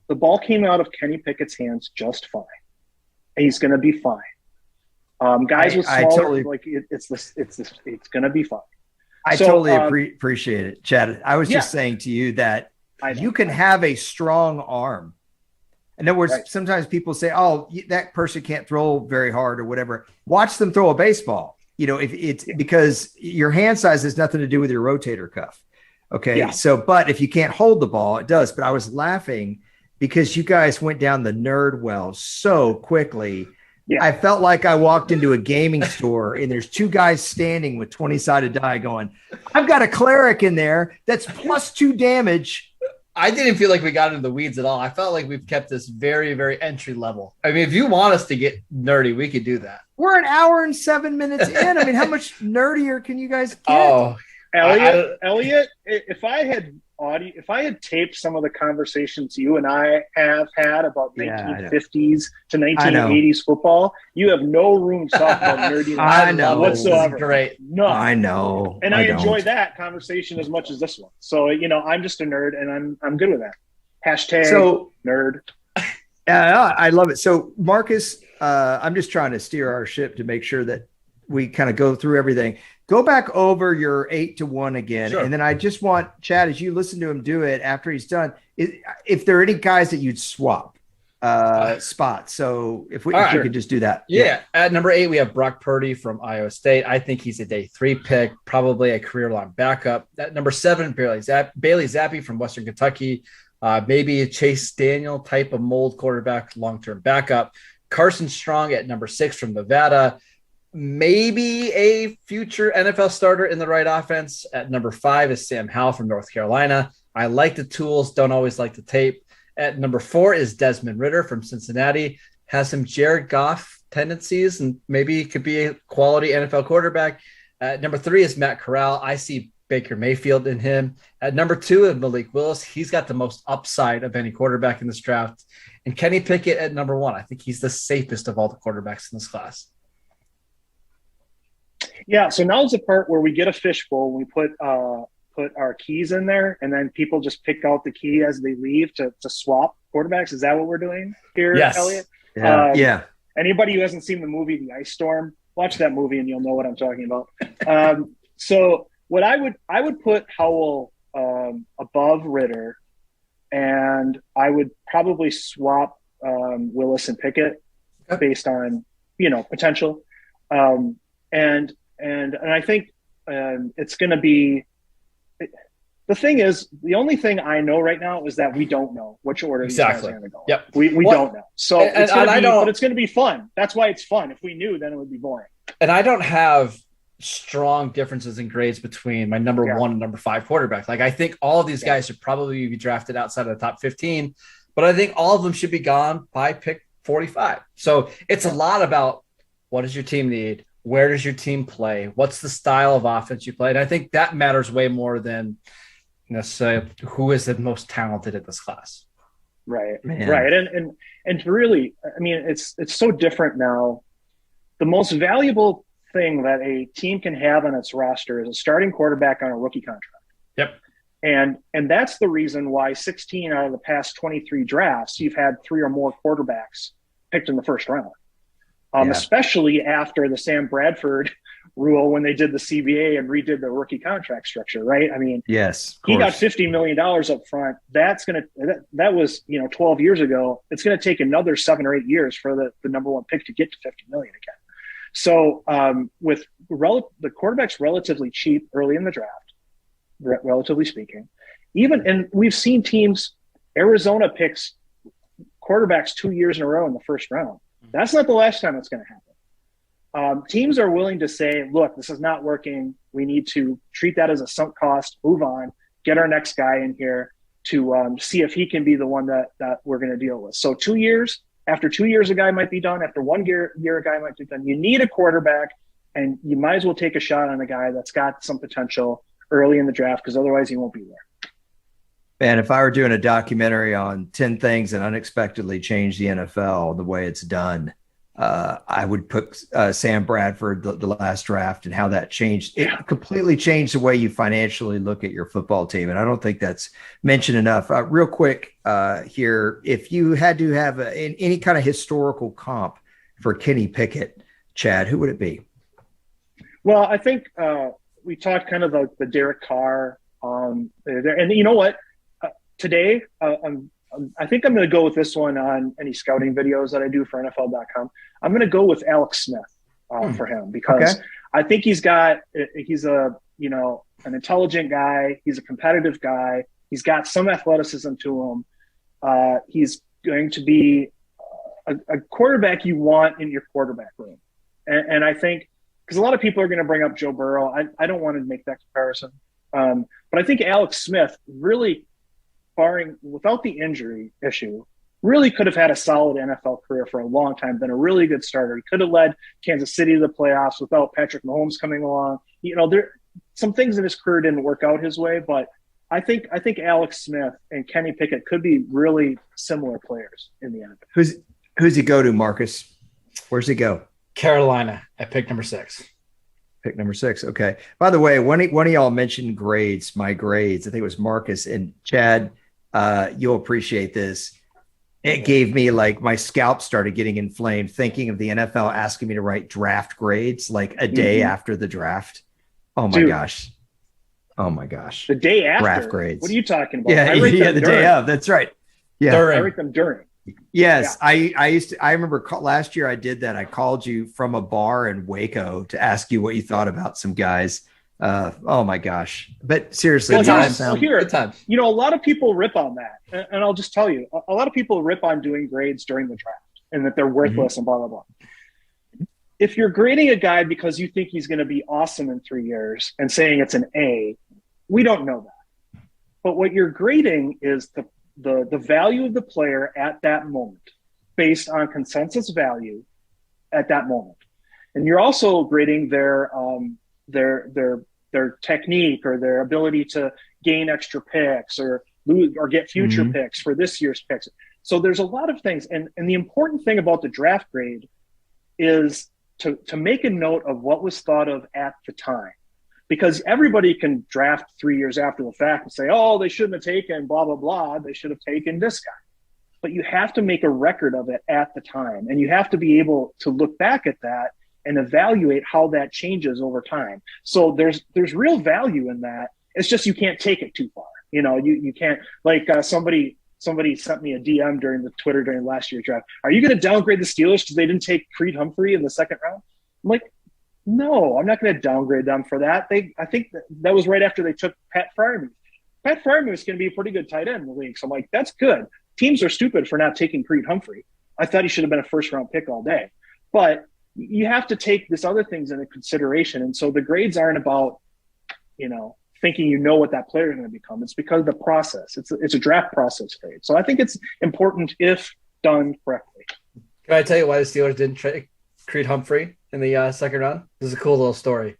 The ball came out of Kenny Pickett's hands just fine, and he's going to be fine. Guys with smaller, it's going to be fine. I totally appreciate it, Chad. I was just saying to you that you can have a strong arm. In other words, sometimes people say, "Oh, that person can't throw very hard or whatever." Watch them throw a baseball. If it's because your hand size has nothing to do with your rotator cuff. Okay. Yeah. So, but if you can't hold the ball, it does. But I was laughing because you guys went down the nerd well so quickly. Yeah. I felt like I walked into a gaming store and there's two guys standing with 20-sided die going, I've got a cleric in there that's +2 damage. I didn't feel like we got into the weeds at all. I felt like we've kept this very, very entry level. I mean, if you want us to get nerdy, we could do that. We're an hour and 7 minutes in. I mean, how much nerdier can you guys get? Oh, Elliot, if I had taped some of the conversations you and I have had about 1950s to 1980s football, you have no room to talk about nerdiness whatsoever. Great. No. I know. And I enjoy that conversation as much as this one. So, I'm just a nerd and I'm good with that. Hashtag nerd. Yeah, I love it. So, Marcus, I'm just trying to steer our ship to make sure that we kind of go through everything. Go back over your 8-1 again. Sure. And then I just want, Chad, as you listen to him do it after he's done, if there are any guys that you'd swap spots. So if you could just do that. Yeah. At number 8, we have Brock Purdy from Iowa State. I think he's a day 3 pick, probably a career-long backup. At number 7, Bailey Zappi from Western Kentucky. Maybe a Chase Daniel type of mold quarterback, long-term backup. Carson Strong at number 6 from Nevada. Maybe a future NFL starter in the right offense. At number 5 is Sam Howell from North Carolina. I like the tools, don't always like the tape. At number 4 is Desmond Ritter from Cincinnati. Has some Jared Goff tendencies and maybe could be a quality NFL quarterback. At number 3 is Matt Corral. I see Baker Mayfield in him. At number 2 is Malik Willis. He's got the most upside of any quarterback in this draft. And Kenny Pickett at number 1. I think he's the safest of all the quarterbacks in this class. Yeah, so now's the part where we get a fishbowl. We put our keys in there, and then people just pick out the key as they leave to swap quarterbacks. Is that what we're doing here, yes. Elliot? Yeah. Anybody who hasn't seen the movie The Ice Storm, watch that movie and you'll know what I'm talking about. So what I would put Howell above Ritter, and I would probably swap Willis and Pickett based on potential. And I think it's going to be the thing is the only thing I know right now is that we don't know which order these guys are going to go. Yep. We don't know. So but it's going to be fun. That's why it's fun. If we knew, then it would be boring. And I don't have strong differences in grades between my number 1 and number 5 quarterback. Like I think all of these guys should probably be drafted outside of the top 15, but I think all of them should be gone by pick 45. So it's a lot about what does your team need? Where does your team play? What's the style of offense you play? And I think that matters way more than necessarily who is the most talented in this class. Right. Man. Right. And really, I mean, it's so different now. The most valuable thing that a team can have on its roster is a starting quarterback on a rookie contract. Yep. And that's the reason why 16 out of the past 23 drafts, you've had 3 or more quarterbacks picked in the first round. Especially after the Sam Bradford rule when they did the CBA and redid the rookie contract structure, right? I mean, yes, he got $50 million up front. That was 12 years ago. It's going to take another 7 or 8 years for the number 1 pick to get to $50 million again. So with the quarterback's relatively cheap early in the draft, relatively speaking, and we've seen teams, Arizona picks quarterbacks 2 years in a row in the first round. That's not the last time it's going to happen. Teams are willing to say, look, this is not working. We need to treat that as a sunk cost, move on, get our next guy in here to see if he can be the one that we're going to deal with. So 2 years, after 2 years, a guy might be done. After 1 year, a guy might be done. You need a quarterback, and you might as well take a shot on a guy that's got some potential early in the draft because otherwise he won't be there. Man, if I were doing a documentary on 10 things that unexpectedly changed the NFL the way it's done, I would put Sam Bradford, the last draft, and how that changed. It completely changed the way you financially look at your football team. And I don't think that's mentioned enough. Real quick here, if you had to have any kind of historical comp for Kenny Pickett, Chad, who would it be? Well, I think we talked kind of the Derek Carr. And you know what? Today, I think I'm going to go with this one on any scouting videos that I do for NFL.com. I'm going to go with Alex Smith for him because I think he's a, an intelligent guy. He's a competitive guy. He's got some athleticism to him. He's going to be a quarterback you want in your quarterback room. And I think, because a lot of people are going to bring up Joe Burrow. I don't want to make that comparison. But I think Alex Smith really, without the injury issue, really could have had a solid NFL career for a long time, been a really good starter. He could have led Kansas City to the playoffs without Patrick Mahomes coming along. There some things in his career didn't work out his way, but I think Alex Smith and Kenny Pickett could be really similar players in the end. Who's he go to, Marcus? Where's he go? Carolina at pick number 6. Pick number 6. Okay. By the way, one of y'all mentioned my grades. I think it was Marcus and Chad. You'll appreciate this. It gave me my scalp started getting inflamed thinking of the NFL asking me to write draft grades like a day after the draft. Oh my gosh. Oh my gosh. The day after draft grades. What are you talking about? Yeah, the day of. That's right. Yeah. I write them during. Yes, yeah. I remember last year I did that. I called you from a bar in Waco to ask you what you thought about some guys. Oh my gosh. But seriously, good times. A lot of people rip on that. And I'll just tell you, a lot of people rip on doing grades during the draft and that they're worthless and blah, blah, blah. If you're grading a guy because you think he's going to be awesome in 3 years and saying it's an A, we don't know that. But what you're grading is the value of the player at that moment based on consensus value at that moment. And you're also grading their technique or their ability to gain extra picks or get future picks for this year's picks. So there's a lot of things. And the important thing about the draft grade is to make a note of what was thought of at the time. Because everybody can draft 3 years after the fact and say, oh, they shouldn't have taken blah, blah, blah. They should have taken this guy. But you have to make a record of it at the time. And you have to be able to look back at that and evaluate how that changes over time. So there's real value in that. It's just you can't take it too far. You can't, somebody sent me a DM during the Twitter during last year's draft. Are you going to downgrade the Steelers because they didn't take Creed Humphrey in the second round? I'm like, no, I'm not going to downgrade them for that. I think that was right after they took Pat Freiermuth. Pat Freiermuth is going to be a pretty good tight end in the league. So I'm like, that's good. Teams are stupid for not taking Creed Humphrey. I thought he should have been a first-round pick all day. But you have to take this other things into consideration. And so the grades aren't about, thinking what that player is going to become. It's because of the process. It's a draft process grade. So I think it's important if done correctly. Can I tell you why the Steelers didn't trade Creed Humphrey in the second round? This is a cool little story.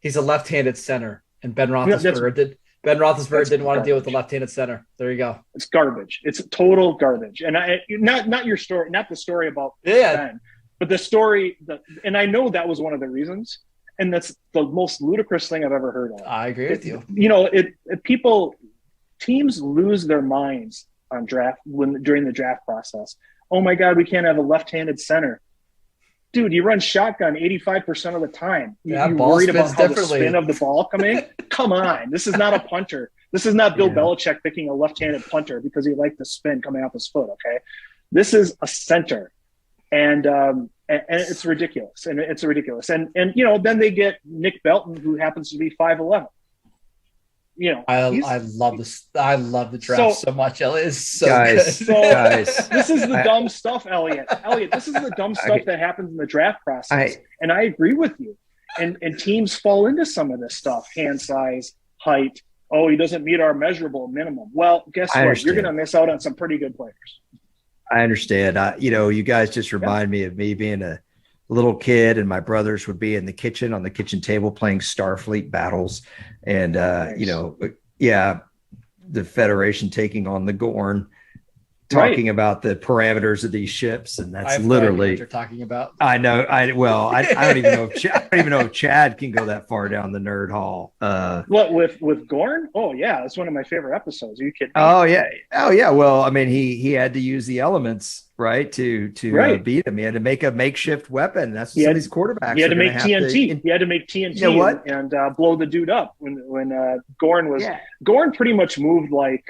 He's a left-handed center, and Ben Roethlisberger didn't want to deal with the left-handed center. There you go. It's garbage. It's total garbage. And not your story, not the story about Ben, but the story and I know that was one of the reasons. And that's the most ludicrous thing I've ever heard of. I agree with you. Teams lose their minds on draft during the draft process. Oh my God, we can't have a left-handed center. Dude, you run shotgun 85% of the time. You're worried about how the spin of the ball coming? Come on. This is not a punter. This is not Bill Belichick picking a left-handed punter because he liked the spin coming off his foot, okay? This is a center. And it's ridiculous. And it's ridiculous. And then they get Nick Belton, who happens to be 5'11". I love this. I love the draft so much. Elliot is so good. This is the dumb stuff, Elliot. This is the dumb stuff that happens in the draft process. And I agree with you. And teams fall into some of this stuff: hand size, height. Oh, he doesn't meet our measurable minimum. Well, guess what? You're going to miss out on some pretty good players. I understand. You guys just remind me of me being a little kid, and my brothers would be in the kitchen on the kitchen table playing Starfleet battles. And, the Federation taking on the Gorn, talking about the parameters of these ships. And that's literally what you're talking about. I know. I don't even know if Chad can go that far down the nerd hall. What with Gorn? Oh yeah. That's one of my favorite episodes. Are you kidding me? Oh yeah. Well, I mean, he had to use the elements, right, to beat him. He had to make a makeshift weapon. That's what some of these quarterbacks. He had to make TNT. He had to make TNT. You know what? And blow the dude up when Gorn was. Yeah. Gorn pretty much moved like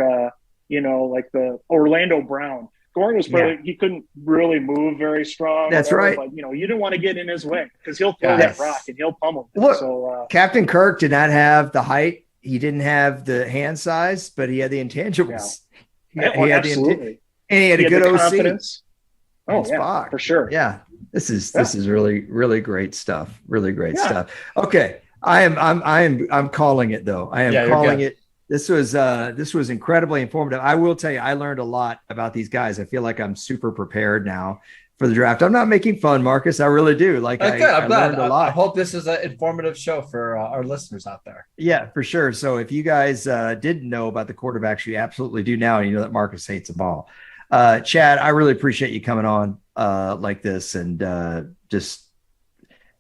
like the Orlando Brown. Gordon was he couldn't really move very strong. That's right. But, you didn't want to get in his way because he'll throw that rock and he'll pummel. Look, so, Captain Kirk did not have the height. He didn't have the hand size, but he had the intangibles. Yeah. He had absolutely. And he had a good OC. Confidence. Oh, yeah, Spock. For sure. Yeah. This is really, really great stuff. Really great stuff. Okay. I'm calling it though. I am calling it. This was incredibly informative. I will tell you, I learned a lot about these guys. I feel like I'm super prepared now for the draft. I'm not making fun, Marcus. I really do. Like I'm glad. A lot. I hope this is an informative show for our listeners out there. Yeah, for sure. So if you guys didn't know about the quarterbacks, you absolutely do now. And you know that Marcus hates the ball. Chad, I really appreciate you coming on like this and just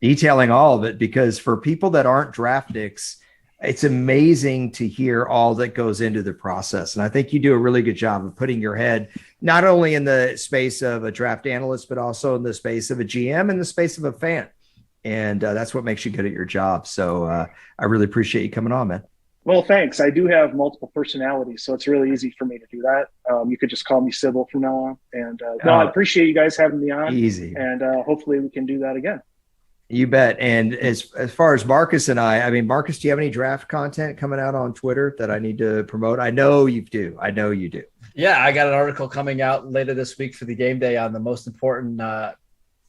detailing all of it, because for people that aren't draft nicks, it's amazing to hear all that goes into the process. And I think you do a really good job of putting your head not only in the space of a draft analyst, but also in the space of a GM and the space of a fan. And that's what makes you good at your job. So I really appreciate you coming on, man. Well, thanks. I do have multiple personalities, so it's really easy for me to do that. You could just call me Sybil from now on. And I appreciate you guys having me on. Easy. And hopefully we can do that again. You bet. And as far as Marcus and I mean, Marcus, do you have any draft content coming out on Twitter that I need to promote? I know you do. Yeah, I got an article coming out later this week for the game day on the most important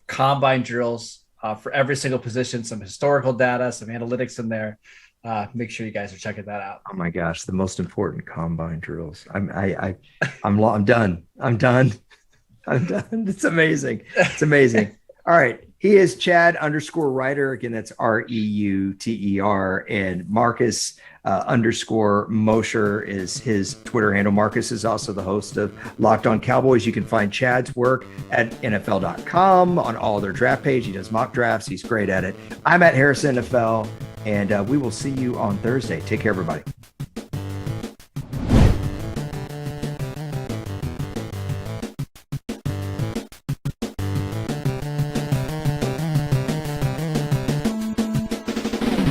combine drills for every single position, some historical data, some analytics in there. Make sure you guys are checking that out. Oh my gosh, the most important combine drills. I'm done. It's amazing. It's amazing. All right. He is Chad _Reuter. Again, that's Reuter. And Marcus _Mosher is his Twitter handle. Marcus is also the host of Locked On Cowboys. You can find Chad's work at NFL.com on all their draft page. He does mock drafts. He's great at it. I'm at Harrison NFL, and we will see you on Thursday. Take care, everybody.